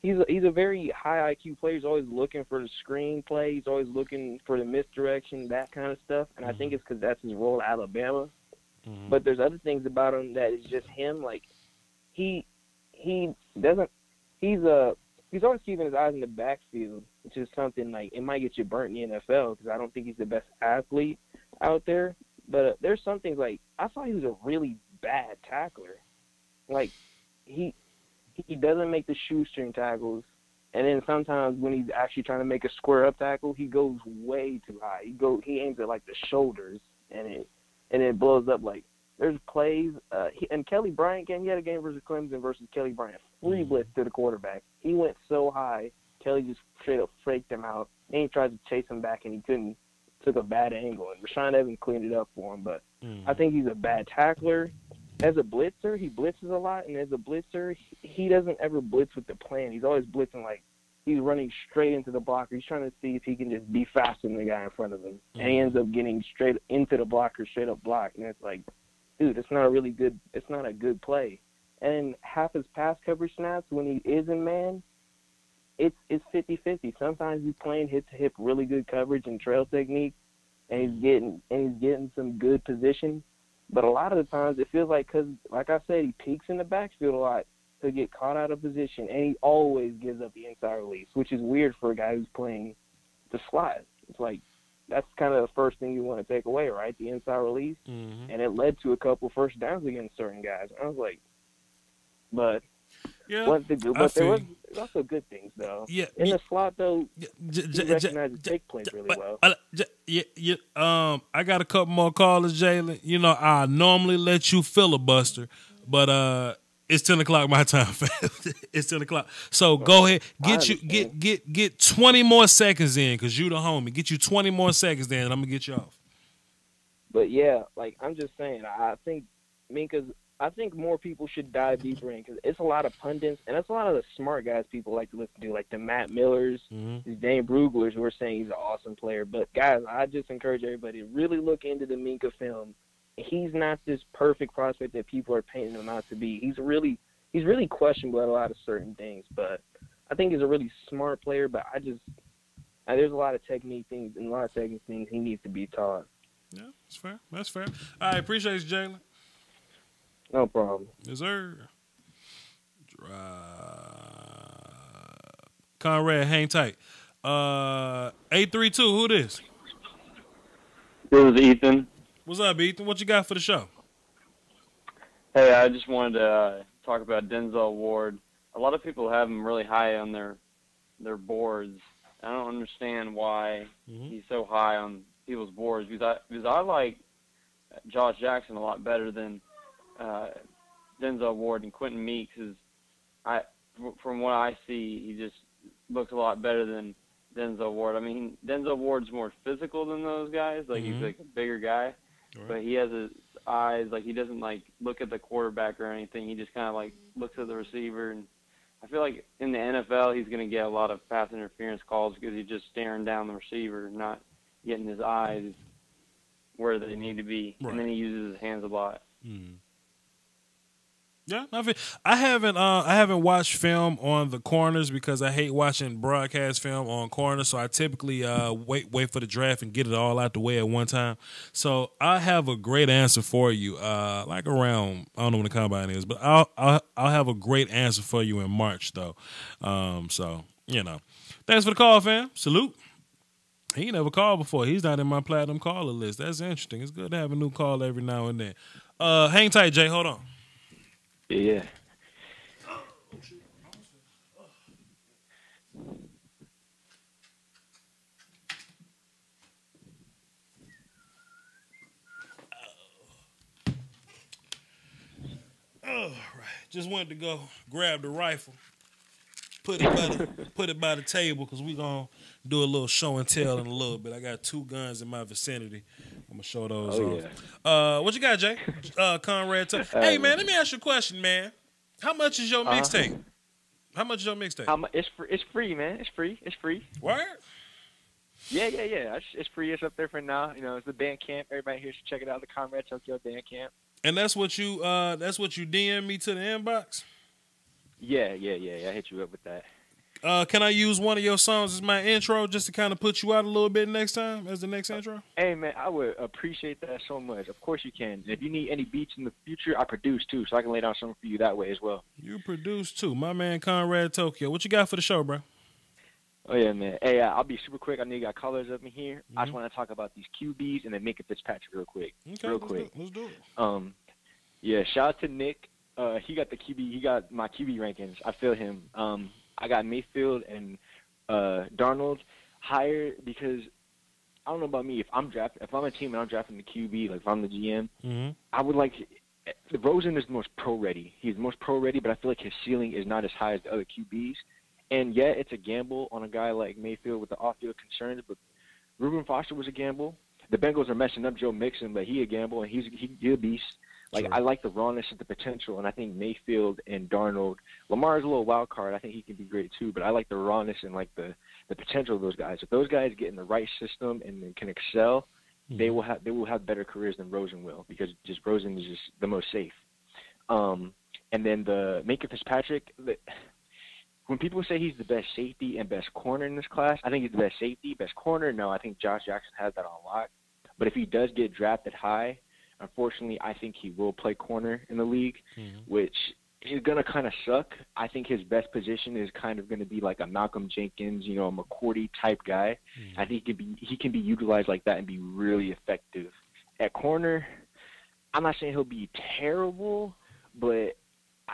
He's a very high IQ player. He's always looking for the screen play. He's always looking for the misdirection, that kind of stuff. And I think it's because that's his role at Alabama. But there's other things about him that is just him. Like he doesn't. He's always keeping his eyes in the backfield, which is something like it might get you burnt in the NFL because I don't think he's the best athlete out there. But there's some things like I thought he was a really bad tackler. Like he doesn't make the shoestring tackles, and then sometimes when he's actually trying to make a square up tackle, he goes way too high. He aims at like the shoulders, and it blows up. Like there's plays, and Kelly Bryant game. He had a game versus Clemson versus Kelly Bryant. Free blitz to the quarterback. He went so high, Kelly just straight up faked him out. And he tried to chase him back, and he couldn't. Took a bad angle, and Rashaan Evans cleaned it up for him. But I think he's a bad tackler. As a blitzer, he blitzes a lot, and as a blitzer, he doesn't ever blitz with the plan. He's always blitzing like he's running straight into the blocker. He's trying to see if he can just be faster than the guy in front of him. And he ends up getting straight into the blocker, straight up blocked. And it's like, dude, it's not a good play. And half his pass coverage snaps when he is in man, it's 50-50. Sometimes he's playing hip-to-hip really good coverage and trail technique, and he's getting some good position. But a lot of the times it feels like, because, like I said, he peeks in the backfield a lot, he'll get caught out of position, and he always gives up the inside release, which is weird for a guy who's playing the slot. It's like that's kind of the first thing you want to take away, right? The inside release. And it led to a couple first downs against certain guys. I was like, but what to do? But there was also good things, though. Yeah, in the slot, though, he recognizes big plays really well. I got a couple more callers, Jalen. You know, I normally let you filibuster, but it's 10 o'clock my time, fam. It's 10 o'clock. So go ahead, get 20 more seconds in, because you the homie. Get you 20 more seconds in, and I'm gonna get you off. But yeah, like I'm just saying, I think more people should dive deeper in, because it's a lot of pundits, and it's a lot of the smart guys people like to listen to, like the Matt Millers, these Dane Bruglers, who are saying he's an awesome player. But guys, I just encourage everybody to really look into the Minkah film. He's not this perfect prospect that people are painting him out to be. He's really questionable at a lot of certain things, but I think he's a really smart player. But there's a lot of technique things and a lot of technique things he needs to be taught. Yeah, that's fair. That's fair. All right, appreciate you, Jalen. No problem. Yes, sir. Conrad, hang tight. 832, who this? This is Ethan. What's up, Ethan? What you got for the show? Hey, I just wanted to talk about Denzel Ward. A lot of people have him really high on their boards. I don't understand why he's so high on people's boards, because I like Josh Jackson a lot better than Denzel Ward. And Quentin Meeks from what I see, he just looks a lot better than Denzel Ward. I mean, Denzel Ward's more physical than those guys. Like he's like a bigger guy, but he has his eyes, like he doesn't like look at the quarterback or anything. He just kind of like looks at the receiver. And I feel like in the NFL, he's going to get a lot of pass interference calls because he's just staring down the receiver, not getting his eyes where they need to be. And then he uses his hands a lot. Yeah, I haven't watched film on the corners because I hate watching broadcast film on corners. So I typically wait for the draft and get it all out the way at one time. So I have a great answer for you. Like around, I don't know when the combine is, but I'll have a great answer for you in March though. So you know, thanks for the call, fam. Salute. He never called before. He's not in my platinum caller list. That's interesting. It's good to have a new caller every now and then. Hang tight, Jay. Hold on. Yeah. All right. Just wanted to go grab the rifle, put it by the table, because we're going to do a little show and tell in a little bit. I got 2 guns in my vicinity. I'm going to show those off. Yeah. What you got, Jay? Conrad. Hey, man, let me ask you a question, man. How much is your mixtape? How much is your mixtape? It's free, man. It's free. Word? Yeah. It's free. It's up there for now. You know, it's the Bandcamp. Everybody here should check it out. The Conrad Tokyo Bandcamp. And that's what you DM me to the inbox? Yeah. I hit you up with that. Can I use one of your songs as my intro just to kind of put you out a little bit next time as the next intro? Hey, man, I would appreciate that so much. Of course you can. And if you need any beats in the future, I produce too, so I can lay down something for you that way as well. You produce too. My man Conrad Tokyo. What you got for the show, bro? Oh, yeah, man. Hey, I'll be super quick. I know you got callers up in here. I just want to talk about these QBs and then Minka Fitzpatrick real quick. Okay, let's do it. Yeah, shout out to Nick. He got the QB. He got my QB rankings. I feel him. I got Mayfield and Darnold higher because I don't know about me. If I'm a team and I'm drafting the QB, like if I'm the GM, I would like Rosen is the most pro ready. He's the most pro ready, but I feel like his ceiling is not as high as the other QBs. And yeah, it's a gamble on a guy like Mayfield with the off-field concerns, but Reuben Foster was a gamble. The Bengals are messing up Joe Mixon, but he a gamble and he's a beast. Like, sure. I like the rawness and the potential, and I think Mayfield and Darnold, Lamar is a little wild card. I think he can be great too, but I like the rawness and like the potential of those guys. If those guys get in the right system and can excel, they will have better careers than Rosen will, because just Rosen is just the most safe. And then the Minka Fitzpatrick, when people say he's the best safety and best corner in this class, I think he's the best safety. Best corner, no, I think Josh Jackson has that on lock. But if he does get drafted high, unfortunately, I think he will play corner in the league, which is going to kind of suck. I think his best position is kind of going to be like a Malcolm Jenkins, a McCourty type guy. I think he can be utilized like that and be really effective. At corner, I'm not saying he'll be terrible, but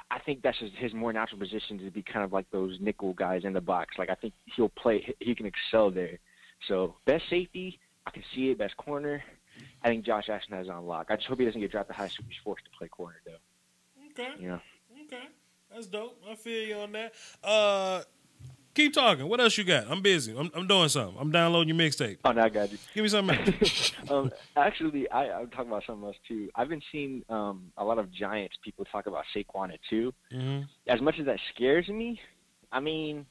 I think that's his more natural position to be kind of like those nickel guys in the box. Like, I think he can excel there. So, best safety, I can see it. Best corner, I think Josh Jackson has it on lock. I just hope he doesn't get drafted high, so he's forced to play corner, though. Okay. Yeah. Okay. That's dope. I feel you on that. Keep talking. What else you got? I'm busy. I'm doing something. I'm downloading your mixtape. Oh, no, I got you. Give me something else. Actually, I'm talking about something else, too. I've been seeing a lot of Giants people talk about Saquon at two. As much as that scares me, I mean,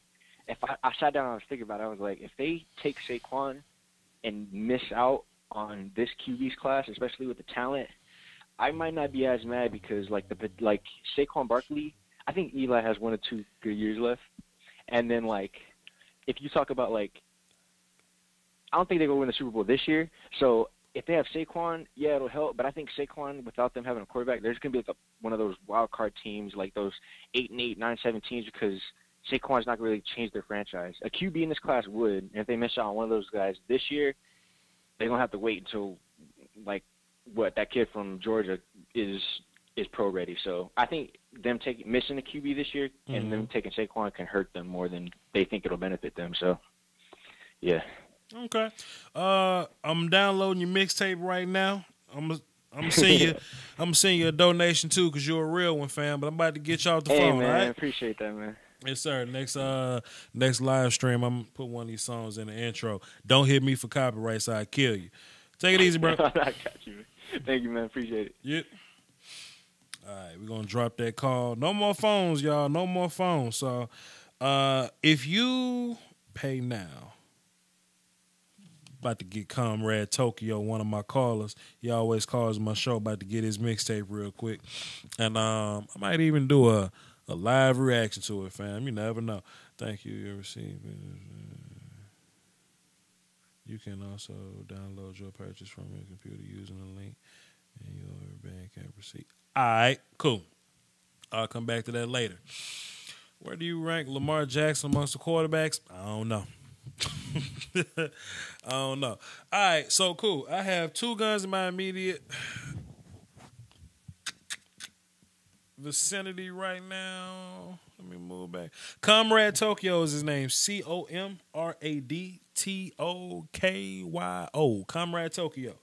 if I sat down and I was thinking about it, I was like, if they take Saquon and miss out on this QB's class, especially with the talent, I might not be as mad because like Saquon Barkley, I think Eli has 1 or 2 good years left. And then like if you talk about like I don't think they're gonna win the Super Bowl this year. So if they have Saquon, yeah, it'll help. But I think Saquon, without them having a quarterback, there's gonna be like one of those wild card teams, like those 8-8, 9-7 teams, because Saquon's not gonna really change their franchise. A QB in this class would, and if they miss out on one of those guys this year, they're gonna have to wait until like that kid from Georgia is pro ready. So I think them missing a QB this year and them taking Saquon can hurt them more than they think it'll benefit them. So yeah. Okay. I'm downloading your mixtape right now. I'm send you a donation too, because you're a real one, fam. But I'm about to get you off the phone. Man, all right? I appreciate that, man. Yes, sir. Next live stream, I'm gonna put one of these songs in the intro. Don't hit me for copyright, so I kill you. Take it easy, bro. I got you. Thank you, man. Appreciate it. Yep. All right, we're gonna drop that call. No more phones, y'all. No more phones. So, if you pay now, about to get Comrade Tokyo, one of my callers. He always calls my show. About to get his mixtape real quick, and I might even do a live reaction to it, fam. You never know. Thank you. You receive it. You can also download your purchase from your computer using the link in your Bandcamp receipt. All right, cool. I'll come back to that later. Where do you rank Lamar Jackson amongst the quarterbacks? I don't know. I don't know. All right, so cool. I have 2 guns in my immediate vicinity right now. Let me move back. Comrade Tokyo is his name. ComradeTokyo. Comrade Tokyo.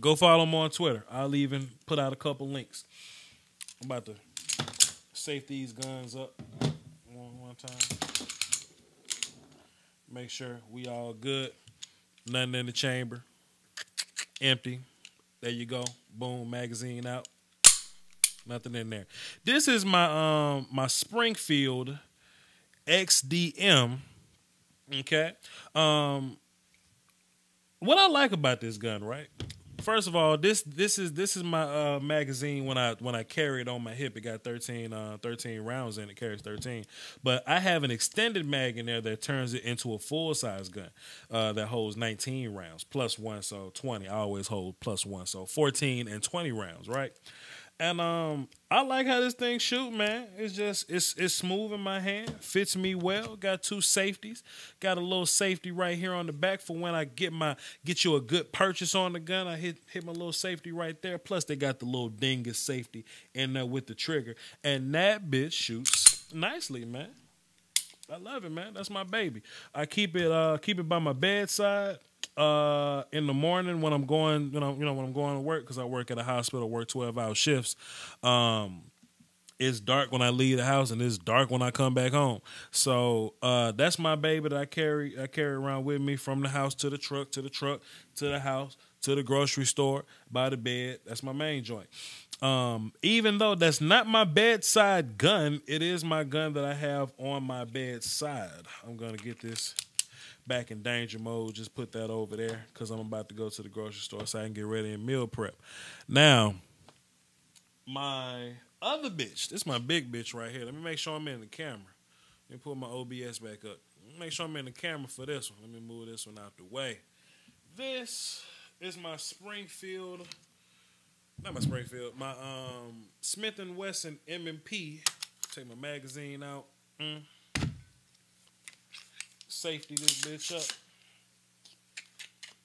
Go follow him on Twitter. I'll even put out a couple links. I'm about to safe these guns up one time. Make sure we all good. Nothing in the chamber. Empty. There you go. Boom. Magazine out. Nothing in there. This is my my Springfield XDM. Okay. What I like about this gun, right? First of all, this is my magazine when I carry it on my hip. It got 13 rounds in it. Carries 13, but I have an extended mag in there that turns it into a full size gun that holds 19 rounds plus one, so 20. I always hold plus one, so 14 and 20 rounds, right? And I like how this thing shoot, man. It's just it's smooth in my hand, fits me well. Got two safeties, got a little safety right here on the back for when I get you a good purchase on the gun. I hit my little safety right there. Plus they got the little dingus safety in there with the trigger, and that bitch shoots nicely, man. I love it, man. That's my baby. I keep it by my bedside. In the morning when I'm going, when I'm going to work, because I work at a hospital, work 12-hour shifts. It's dark when I leave the house, and it's dark when I come back home. So that's my baby that I carry around with me from the house to the truck, to the house, to the grocery store, by the bed. That's my main joint. Even though that's not my bedside gun, it is my gun that I have on my bedside. I'm gonna get this back in danger mode, just put that over there because I'm about to go to the grocery store so I can get ready and meal prep. Now, my other bitch, this is my big bitch right here. Let me make sure I'm in the camera. Let me pull my OBS back up. Make sure I'm in the camera for this one. Let me move this one out the way. This is my Springfield, not my Springfield, my Smith & Wesson M&P. Take my magazine out. Safety this bitch up.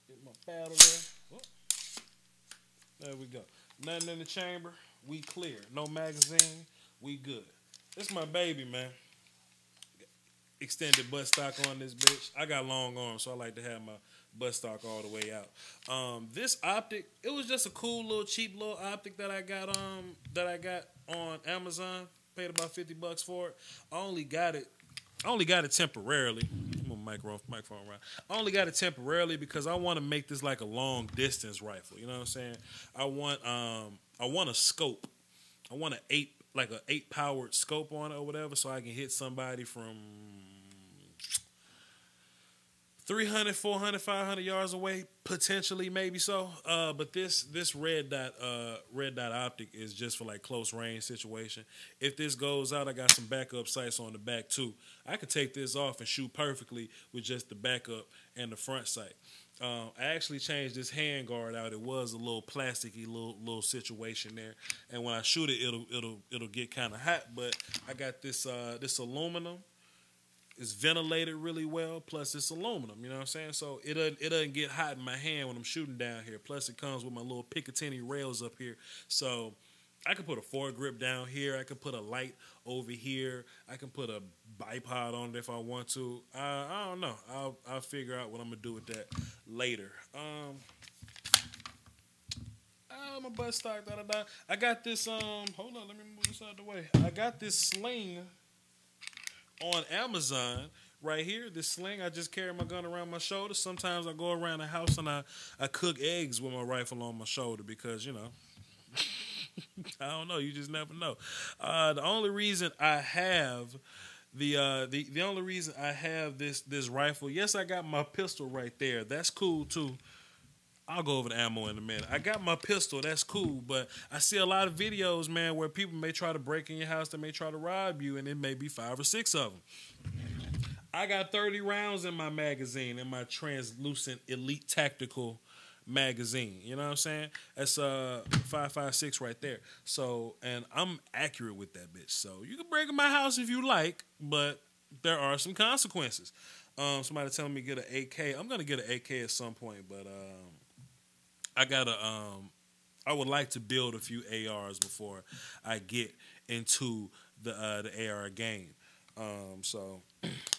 Get my paddle there. Oh. There we go. Nothing in the chamber. We clear. No magazine. We good. This my baby, man. Extended buttstock on this bitch. I got long arms, so I like to have my buttstock all the way out. This optic, it was just a cool little cheap little optic that I got on Amazon. Paid about $50 for it. I only got it temporarily. I'm on microphone around. I only got it temporarily because I want to make this like a long distance rifle. You know what I'm saying? I want a scope. I want an 8 powered scope on it or whatever, so I can hit somebody from 300, 400, 500 yards away, potentially, maybe so. But this red dot optic is just for like close range situation. If this goes out, I got some backup sights on the back too. I could take this off and shoot perfectly with just the backup and the front sight. I actually changed this hand guard out. It was a little plasticky little situation there, and when I shoot it, it'll get kind of hot. But I got this aluminum. It's ventilated really well, plus it's aluminum, you know what I'm saying? So it doesn't get hot in my hand when I'm shooting down here. Plus it comes with my little Picatinny rails up here. So I can put a foregrip down here. I can put a light over here. I can put a bipod on it if I want to. I don't know. I'll figure out what I'm going to do with that later. My buttstock, da-da-da. I got this, hold on, let me move this out of the way. I got this sling on Amazon right here. This sling, I just carry my gun around my shoulder. Sometimes I go around the house and I cook eggs with my rifle on my shoulder because, you know, I don't know. You just never know. The only reason I have the only reason I have this rifle, yes, I got my pistol right there. That's cool too. I'll go over the ammo in a minute. I got my pistol. That's cool. But I see a lot of videos, man, where people may try to break in your house. They may try to rob you, and it may be 5 or 6 of them. I got 30 rounds in my magazine, in my translucent Elite Tactical magazine. You know what I'm saying? That's 5.56 right there. So, and I'm accurate with that bitch. So you can break in my house if you like, but there are some consequences. Somebody telling me to get an AK. I'm gonna get an AK at some point, but I would like to build a few ARs before I get into the AR game. So,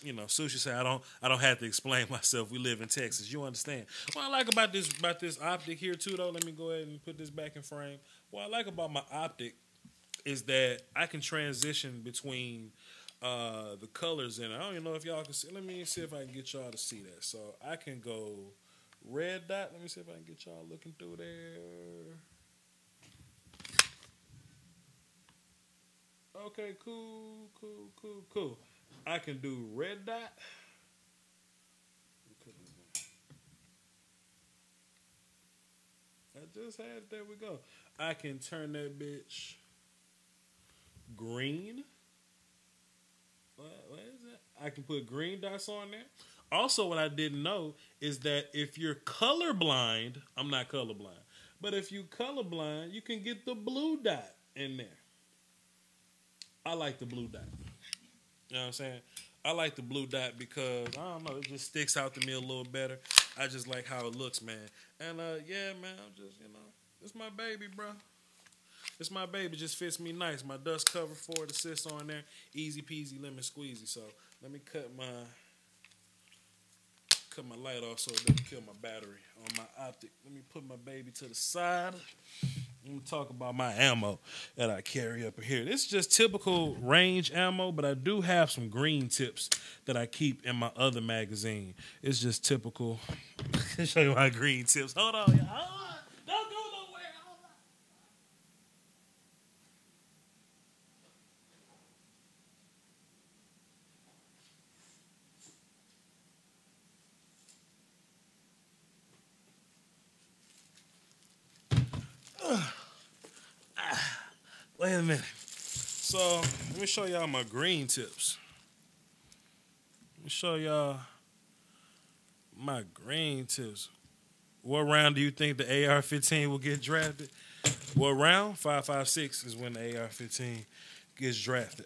you know, Sushi said I don't have to explain myself. We live in Texas. You understand? What I like about this optic here too, though. Let me go ahead and put this back in frame. What I like about my optic is that I can transition between the colors in it. I don't even know if y'all can see. Let me see if I can get y'all to see that. So I can go red dot. Let me see if I can get y'all looking through there. Okay, cool. I can do red dot. just had it. There we go. I can turn that bitch green. What is that? I can put green dots on there. Also, what I didn't know is that if you're colorblind, I'm not colorblind, but if you colorblind, you can get the blue dot in there. I like the blue dot. You know what I'm saying? I like the blue dot because, I don't know, it just sticks out to me a little better. I just like how it looks, man. And, yeah, man, I'm just, it's my baby, bro. It's my baby. Just fits me nice. My dust cover for it sits on there. Easy peasy, lemon squeezy. So, let me cut my light off so it doesn't kill my battery on my optic. Let me put my baby to the side. Let me talk about my ammo that I carry up here. This is just typical range ammo, but I do have some green tips that I keep in my other magazine. It's just typical. I'll show you my green tips. Hold on, y'all. Hold on. Don't go nowhere. Wait a minute. So, let me show y'all my green tips. Let me show y'all my green tips. What round do you think the AR-15 will get drafted? What round? 5.56 is when the AR-15 gets drafted.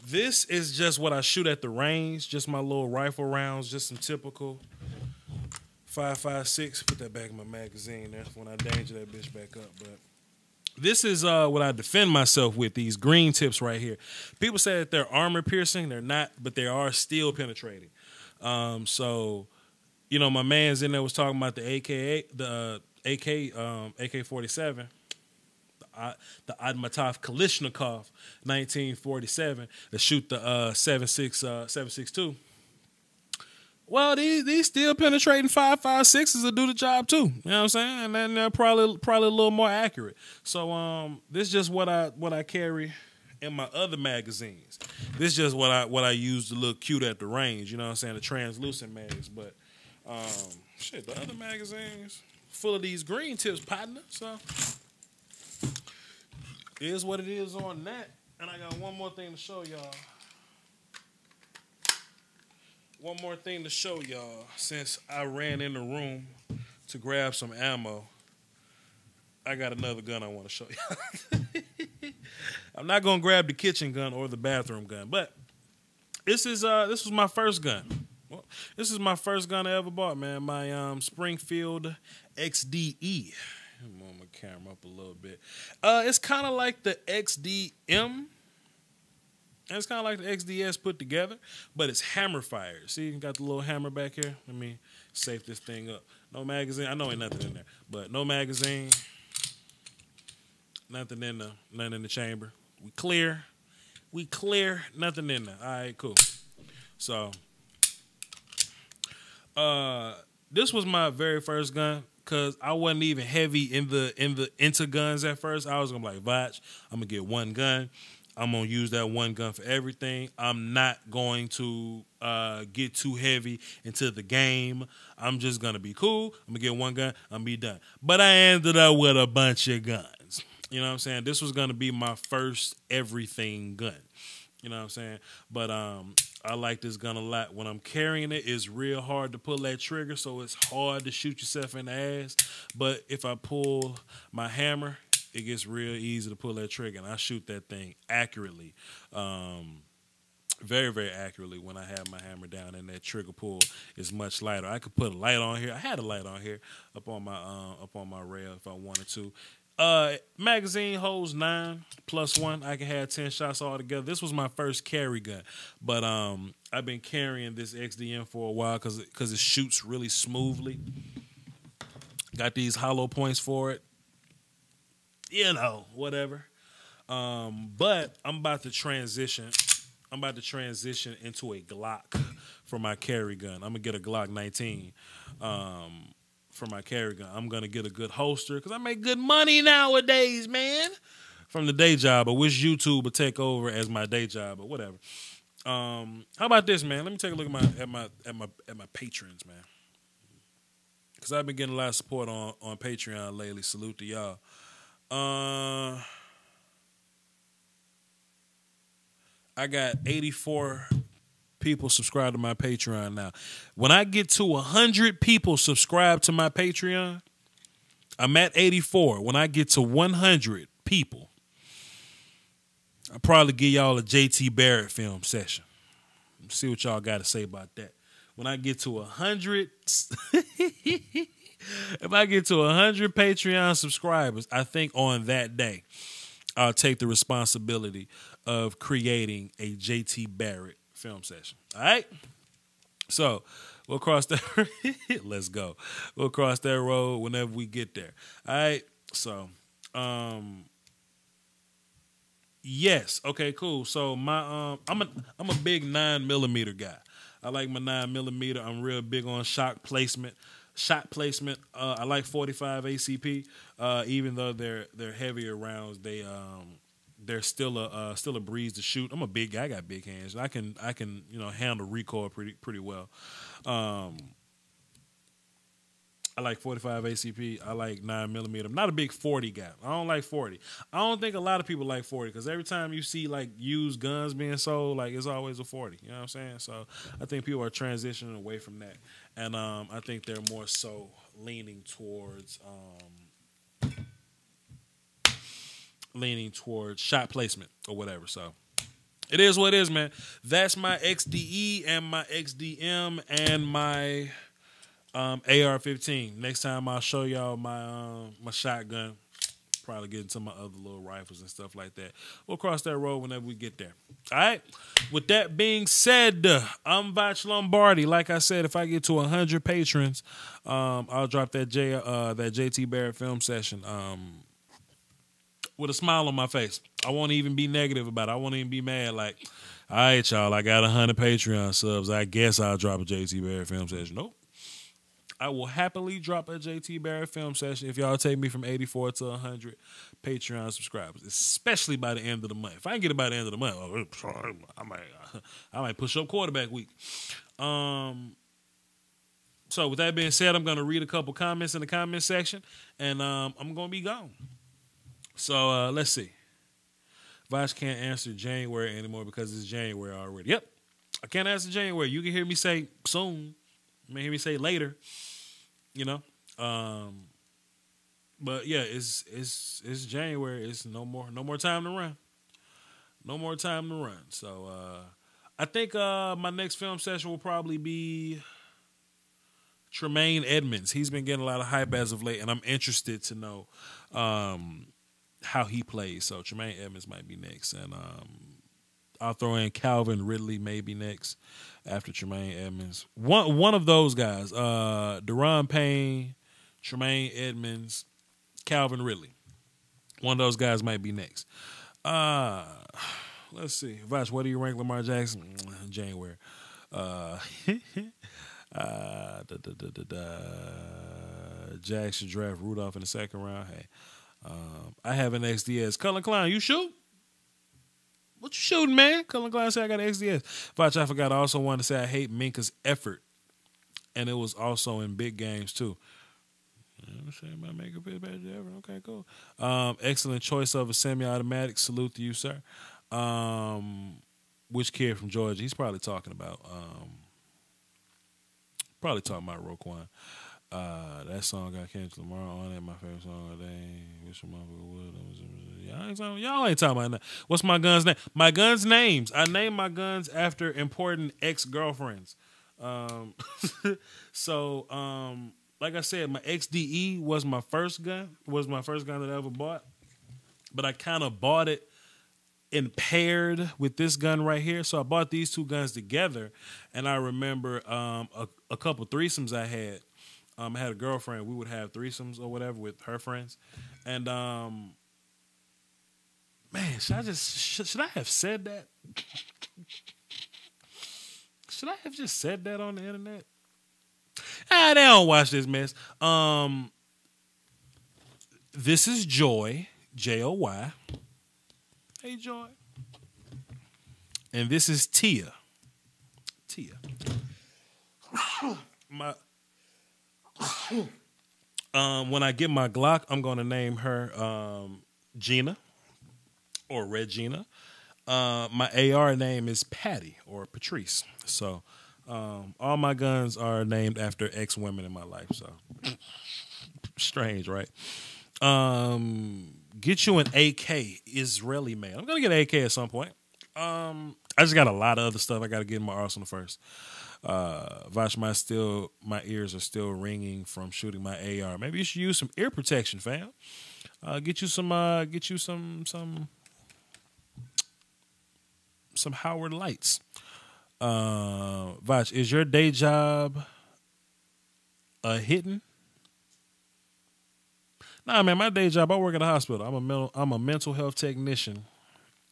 This is just what I shoot at the range. Just my little rifle rounds. Just some typical 5.56. Put that back in my magazine. That's when I danger that bitch back up. But this is what I defend myself with, these green tips right here. People say that they're armor piercing. They're not, but they are steel penetrating. So, my man's in there was talking about the AK-47, the Admatov Kalishnikov 1947 to shoot the 7.62. Well, these still penetrating 5.56s will do the job too. You know what I'm saying? And then they're probably a little more accurate. So this is just what I carry in my other magazines. This is just what I use to look cute at the range. You know what I'm saying? The translucent mags. But the other magazines full of these green tips, partner. So it is what it is on that. And I got one more thing to show y'all. One more thing to show y'all, since I ran in the room to grab some ammo, I got another gun I want to show y'all. I'm not going to grab the kitchen gun or the bathroom gun, but this was my first gun. Well, this is my first gun I ever bought, man. My Springfield XDE. I'm on my camera up a little bit. It's kind of like the XDM. And it's kind of like the XDS put together, but it's hammer fire. See, you got the little hammer back here. Let me safe this thing up. No magazine. I know ain't nothing in there, but no magazine. Nothing in the chamber. We clear. Nothing in there. All right, cool. So, this was my very first gun. Cause I wasn't even heavy into guns at first. I was gonna be like, Vach, I'm gonna get one gun. I'm going to use that one gun for everything. I'm not going to get too heavy into the game. I'm just going to be cool. I'm going to get one gun. I'm going to be done. But I ended up with a bunch of guns. You know what I'm saying? This was going to be my first everything gun. You know what I'm saying? But I like this gun a lot. When I'm carrying it, it's real hard to pull that trigger, so it's hard to shoot yourself in the ass. But if I pull my hammer, it gets real easy to pull that trigger, and I shoot that thing accurately, very, very accurately when I have my hammer down, and that trigger pull is much lighter. I could put a light on here. I had a light on here up on my rail if I wanted to. Magazine holds 9 plus 1. I can have 10 shots all together. This was my first carry gun, but I've been carrying this XDM for a while because it shoots really smoothly. Got these hollow points for it. Whatever. But I'm about to transition into a Glock for my carry gun. I'm gonna get a Glock 19 for my carry gun. I'm gonna get a good holster because I make good money nowadays, man. From the day job, I wish YouTube would take over as my day job, but whatever. How about this, man? Let me take a look at my patrons, man. because I've been getting a lot of support on Patreon lately. Salute to y'all. I got 84 people subscribed to my Patreon now. When I get to 100 people subscribed to my Patreon, I'm at 84. When I get to 100 people, I'll probably give y'all a JT Barrett film session. See what y'all got to say about that. When I get to 100, if I get to 100 Patreon subscribers, I think on that day, I'll take the responsibility of creating a JT Barrett film session. All right? So we'll cross that. Let's go. We'll cross that road whenever we get there. All right? So, yes. Okay, cool. So my I'm a big 9mm guy. I like my 9mm. I'm real big on shot placement. I like 45 ACP. Even though they're heavier rounds, they're still a breeze to shoot. I'm a big guy. I got big hands. I can handle recoil pretty well. I like 45 ACP. I like 9mm. I'm not a big 40 guy. I don't like 40. I don't think a lot of people like 40 because every time you see like used guns being sold, like it's always a 40. You know what I'm saying? So I think people are transitioning away from that, and I think they're more so leaning towards shot placement or whatever. So it is what it is, man. That's my XDE and my XDM and my AR-15. Next time I'll show y'all my shotgun. Probably get into my other little rifles and stuff like that. We'll cross that road whenever we get there. All right. With that being said, I'm Vach Lombardi. Like I said, if I get to 100 patrons, I'll drop that JT Barrett film session with a smile on my face. I won't even be negative about it. I won't even be mad. Like, all right, y'all, I got 100 Patreon subs. I guess I'll drop a JT Barrett film session. Nope. I will happily drop a JT Barrett film session if y'all take me from 84 to 100 Patreon subscribers, especially by the end of the month. If I can get it by the end of the month, I might push up quarterback week. So with that being said, I'm going to read a couple comments in the comment section, and I'm going to be gone. So let's see. Vosh can't answer January anymore because it's January already. Yep, I can't answer January. You can hear me say soon. You may hear me say later. You know, but yeah, it's January. It's no more time to run. No more time to run. So I think my next film session will probably be Tremaine Edmonds. He's been getting a lot of hype as of late, and I'm interested to know how he plays. So Tremaine Edmonds might be next, and I'll throw in Calvin Ridley maybe next after Tremaine Edmonds. One of those guys, Deron Payne, Tremaine Edmonds, Calvin Ridley. One of those guys might be next. Let's see. Vosh, what do you rank Lamar Jackson? January. Jackson draft Rudolph in the second round. Hey, I have an XDS. Cullen Klein, you shoot? What you shooting, man? Cullen Klein said I got an XDS. Voch, I forgot. I also wanted to say I hate Minka's effort, and it was also in big games too. Okay, cool. Excellent choice of a semi-automatic. Salute to you, sir. Which kid from Georgia? He's probably talking about Roquan. That song got Kendrick Lamar on it. My favorite song of the day. Wish motherfucker would. Y'all ain't talking about that. What's my gun's name? My gun's names. I name my guns after important ex-girlfriends. So, like I said, my XDE was my first gun. That I ever bought. But I kind of bought it in paired with this gun right here. So I bought these two guns together, and I remember a couple threesomes I had. I had a girlfriend. We would have threesomes or whatever with her friends. And, man, should I have said that? Should I have just said that on the internet? They don't watch this mess. This is Joy, Joy. Hey, Joy. And this is Tia. When I get my Glock, I'm going to name her Gina or Regina. My AR name is Patty or Patrice. So all my guns are named after ex-women in my life. So strange, right? Get you an AK, Israeli made. I'm going to get an AK at some point. I just got a lot of other stuff I got to get in my arsenal first. Vash, my ears are still ringing from shooting my AR. Maybe you should use some ear protection, fam. Get you some Howard lights. Vash, is your day job hitting? Nah, man, my day job, I work at a hospital. I'm a mental health technician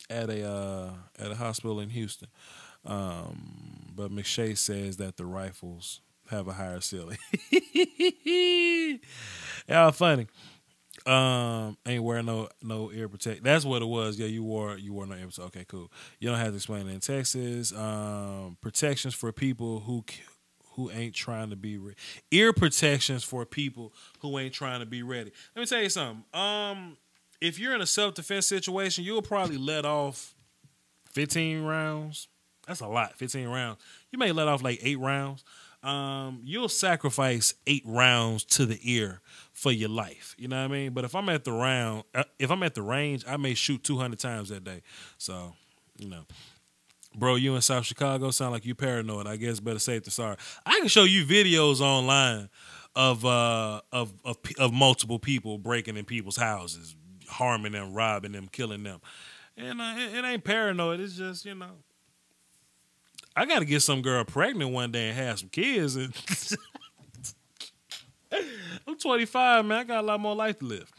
at a hospital in Houston. But McShay says that the rifles have a higher ceiling. Y'all funny. Ain't wearing no ear protect. That's what it was. Yeah, you wore no ear protect. Okay, cool. You don't have to explain it in Texas. Protections for people who ain't trying to be ready. Ear protections for people who ain't trying to be ready. Let me tell you something. If you're in a self-defense situation, you'll probably let off 15 rounds. That's a lot, 15 rounds. You may let off like 8 rounds. You'll sacrifice 8 rounds to the ear for your life. You know what I mean? But if I'm at the range, I may shoot 200 times that day. So, you know. Bro, you in South Chicago sound like you paranoid. I guess better safe than sorry. I can show you videos online of multiple people breaking in people's houses, harming them, robbing them, killing them. And it ain't paranoid. It's just, you know, I got to get some girl pregnant one day and have some kids. And I'm 25, man. I got a lot more life to live.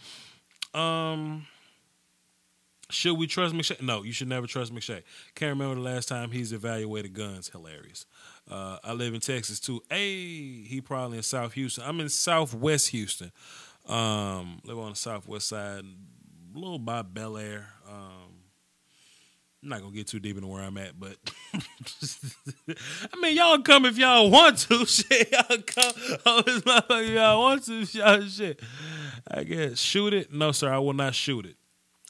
Should we trust McShay? No, you should never trust McShay. Can't remember the last time he's evaluated guns. Hilarious. I live in Texas, too. Hey, he probably in South Houston. I'm in Southwest Houston. Live on the southwest side, a little by Bel Air. I'm not going to get too deep into where I'm at, but I mean, y'all come if y'all want to. Shit, y'all come if y'all want to. Shit. I guess. Shoot it? No, sir, I will not shoot it.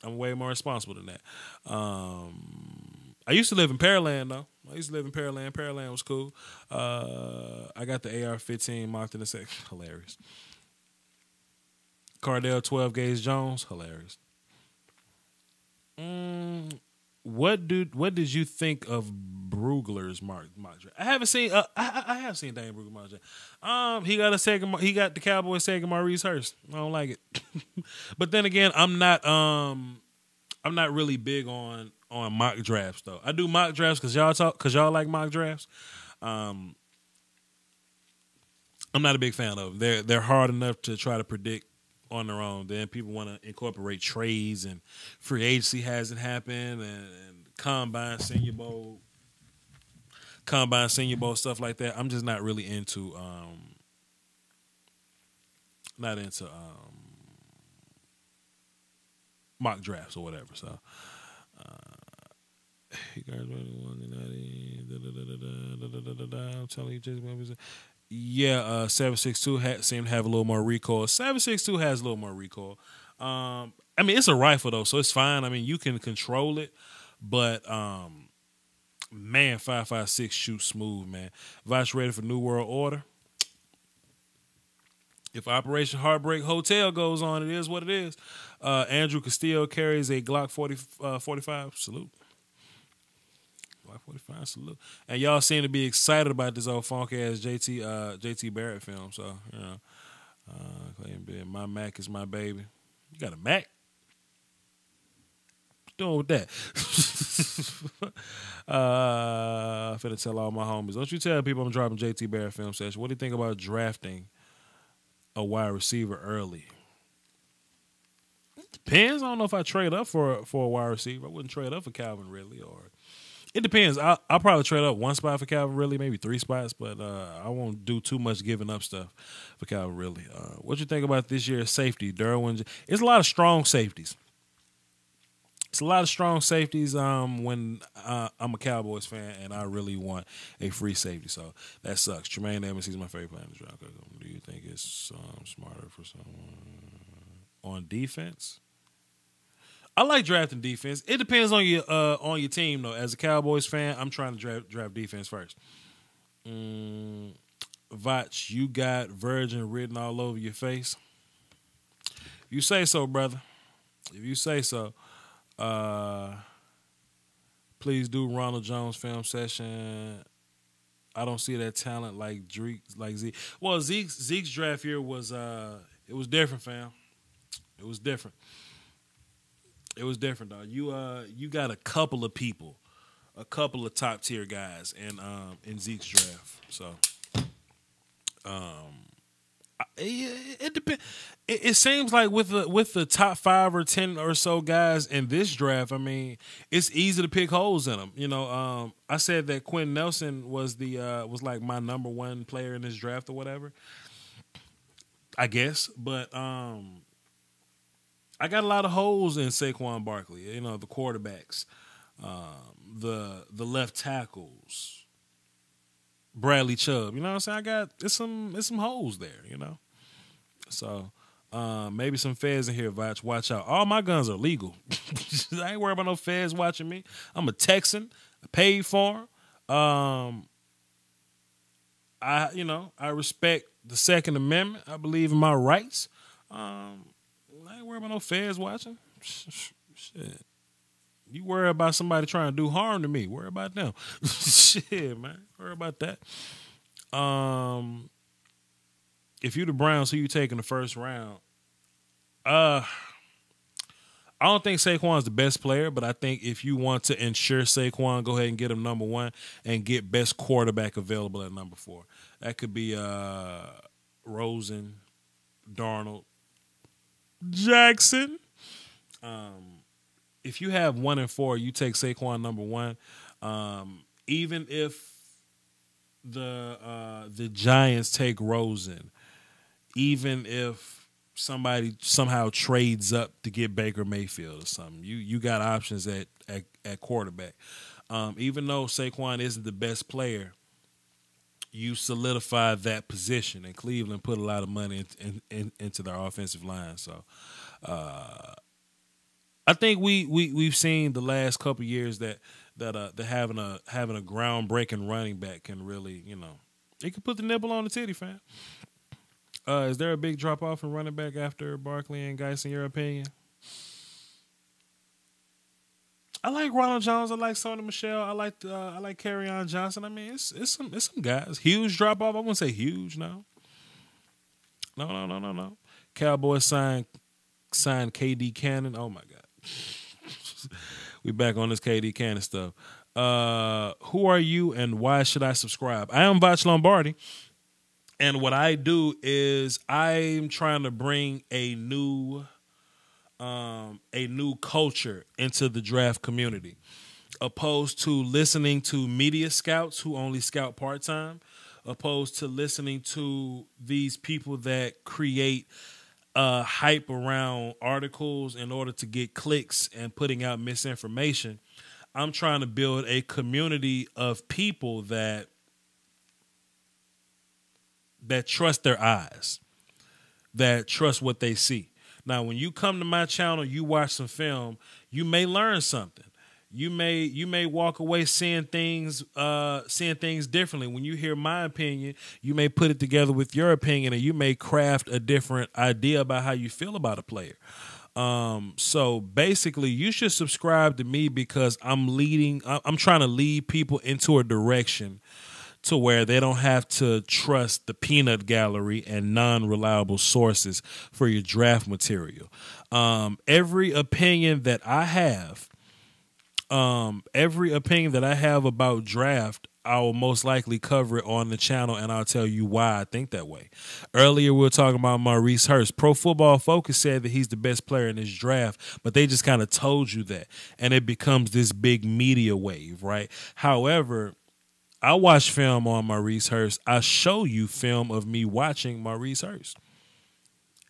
I'm way more responsible than that. I used to live in Pearland, though. Pearland was cool. I got the AR-15 mocked in the section. Hilarious. Cardell 12 Gauge Jones. Hilarious. What did you think of Brugler's mock draft? I haven't seen. I have seen Dane Brugler mock draft. He got the Cowboys taking Maurice Hurst. I don't like it. But then again, I'm not really big on mock drafts though. I do mock drafts because y'all like mock drafts. I'm not a big fan of them. They're hard enough to try to predict on their own. Then people want to incorporate trades, and free agency hasn't happened, and combine, senior bowl, stuff like that. I'm just not really into mock drafts or whatever. So you guys I'm telling you, Jason. Yeah, 7.62 seemed to have a little more recoil. 7.62 has a little more recoil. I mean, it's a rifle, though, so it's fine. I mean, you can control it. But, man, 5.56 shoots smooth, man. Vice ready for New World Order. If Operation Heartbreak Hotel goes on, it is what it is. Andrew Castillo carries a Glock 45. Salute. Glock 45, salute. And y'all seem to be excited about this old funky-ass JT Barrett film. So, you know, my Mac is my baby. You got a Mac? What you doing with that? I'm finna tell all my homies. Don't you tell people I'm dropping JT Barrett film session. What do you think about drafting a wide receiver early? It depends. I don't know if I trade up for a wide receiver. I wouldn't trade up for Calvin Ridley, or it depends. I'll probably trade up 1 spot for Calvin Ridley, maybe 3 spots, but I won't do too much giving up stuff for Calvin Ridley. What you think about this year's safety, Derwin? It's a lot of strong safeties. It's a lot of strong safeties when I'm a Cowboys fan and I really want a free safety. So that sucks. Tremaine Edmonds, he's my favorite player in the draft. Do you think it's smarter for someone on defense? I like drafting defense. It depends on your team, though. As a Cowboys fan, I'm trying to draft defense first. Vach, you got Virgin written all over your face. You say so, brother. If you say so. Please do Ronald Jones film session. I don't see that talent like Zeke. Well, Zeke's draft year was it was different, fam. It was different. It was different, dog. You got a couple of people, a couple of top tier guys in Zeke's draft. So, it depends. It seems like with the top 5 or 10 or so guys in this draft, I mean, it's easy to pick holes in them. You know, I said that Quentin Nelson was was like my number 1 player in this draft or whatever. I guess, but I got a lot of holes in Saquon Barkley. You know, the quarterbacks, the left tackles, Bradley Chubb. You know what I'm saying? It's some holes there. You know, so maybe some feds in here. Vach, watch out. All my guns are legal. I ain't worried about no feds watching me. I'm a Texan. I paid for them. I respect the Second Amendment. I believe in my rights. I ain't worried about no feds watching. Shit. You worry about somebody trying to do harm to me. Worry about them. Shit, man. Worry about that. If you the Browns, who you take in the first round? I don't think Saquon's the best player, but I think if you want to ensure Saquon, go ahead and get him number 1 and get best quarterback available at number 4. That could be Rosen, Darnold, Jackson. If you have 1 and 4, you take Saquon number 1. Even if the Giants take Rosen, even if somebody somehow trades up to get Baker Mayfield or something, you got options at quarterback. Even though Saquon isn't the best player, you solidify that position, and Cleveland put a lot of money into their offensive line. So I think we've seen the last couple of years that having a groundbreaking running back can really, it can put the nipple on the titty, fam. Is there a big drop off in running back after Barkley and Geis, in your opinion? I like Ronald Jones. I like Sony Michel. I like Kerryon Johnson. I mean, it's some guys. Huge drop off. I wouldn't say huge. No. Cowboys signed KD Cannon. Oh my God. We back on this KD Cannon stuff. Who are you and why should I subscribe? I am Vach Lombardi, and what I do is I'm trying to bring a new culture into the draft community, opposed to listening to media scouts who only scout part-time, opposed to listening to these people that create hype around articles in order to get clicks and putting out misinformation. I'm trying to build a community of people that trust their eyes, that trust what they see. Now, when you come to my channel, you watch some film, you may learn something. You may walk away seeing things differently. When you hear my opinion, you may put it together with your opinion, and you may craft a different idea about how you feel about a player. So basically, you should subscribe to me because I'm trying to lead people into a direction to where they don't have to trust the peanut gallery and non-reliable sources for your draft material. Every opinion that I have about draft, I will most likely cover it on the channel, and I'll tell you why I think that way. Earlier, we were talking about Maurice Hurst. Pro Football Focus said that he's the best player in this draft, but they just kind of told you that, and it becomes this big media wave, right? However, I watch film on Maurice Hurst. I show you film of me watching Maurice Hurst.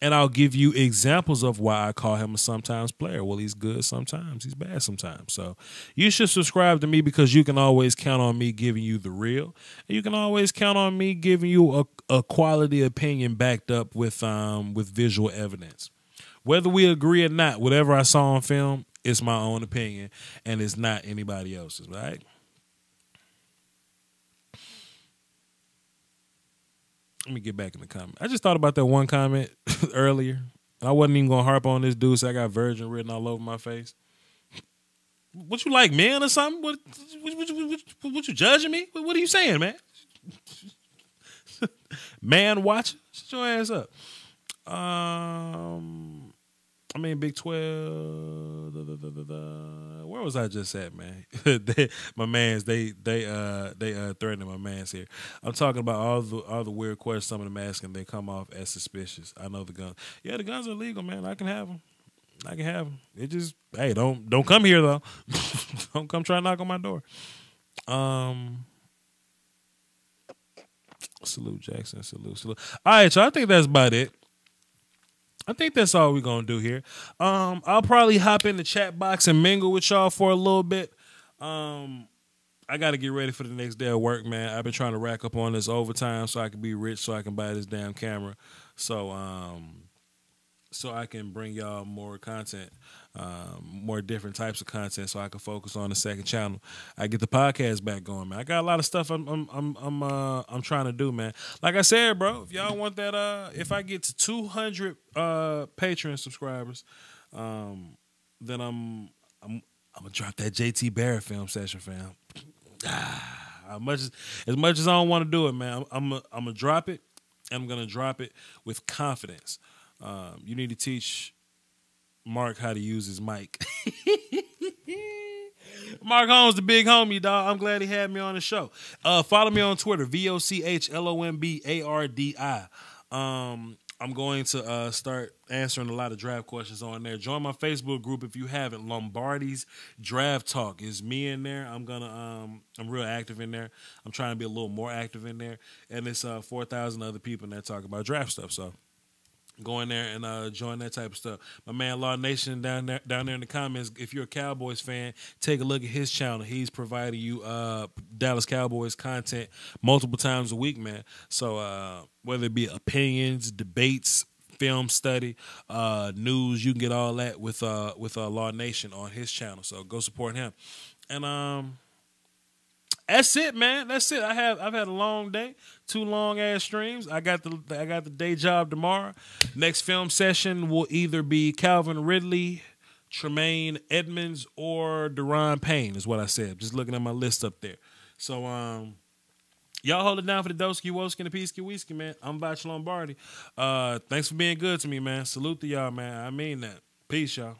And I'll give you examples of why I call him a sometimes player. Well, he's good sometimes. He's bad sometimes. So you should subscribe to me because you can always count on me giving you the real. And you can always count on me giving you a quality opinion backed up with visual evidence. Whether we agree or not, whatever I saw on film, it's my own opinion, and it's not anybody else's, right? Let me get back in the comment. I just thought about that one comment earlier. I wasn't even going to harp on this dude, so I got virgin written all over my face. What you like, man, or something? What you judging me? What are you saying, man? Man watcher? Shut your ass up. Big 12. Where was I just at, man? My mans, they threatening my mans here. I'm talking about all the weird questions some of them asking. They come off as suspicious. I know the guns. Yeah, the guns are legal, man. I can have them. It just, hey, don't come here though. Don't come try to knock on my door. Salute Jackson. Salute. All right, so I think that's about it. I think that's all we're going to do here. I'll probably hop in the chat box and mingle with y'all for a little bit. I got to get ready for the next day of work, man. I've been trying to rack up on this overtime so I can be rich so I can buy this damn camera. So I can bring y'all more content, more different types of content so I can focus on the second channel. I get the podcast back going, man. I got a lot of stuff I'm trying to do, man. Like I said, bro, if y'all want that, if I get to 200 Patreon subscribers, then I'm gonna drop that JT Barrett film session, fam. As much as I don't want to do it, man, I'm gonna drop it. And I'm gonna drop it with confidence. You need to teach Mark how to use his mic. Mark Holmes, the big homie, dog. I'm glad he had me on the show. Follow me on Twitter, VOCHLOMBARDI. I'm going to start answering a lot of draft questions on there. Join my Facebook group if you haven't. Lombardi's Draft Talk is me in there. I'm real active in there. I'm trying to be a little more active in there, and it's 4,000 other people that talk about draft stuff. So go in there and join that type of stuff. My man Law Nation down there in the comments. If you're a Cowboys fan, take a look at his channel. He's providing you Dallas Cowboys content multiple times a week, man. So whether it be opinions, debates, film study, news, you can get all that with Law Nation on his channel. So go support him. And that's it, man. That's it. I've had a long day, 2 long ass streams. I got the day job tomorrow. Next film session will either be Calvin Ridley, Tremaine Edmonds, or Deron Payne is what I said. Just looking at my list up there. So y'all hold it down for the Doski Woski and the Peasky Whiskey, man. I'm Vach Lombardi. Thanks for being good to me, man. Salute to y'all, man. I mean that. Peace, y'all.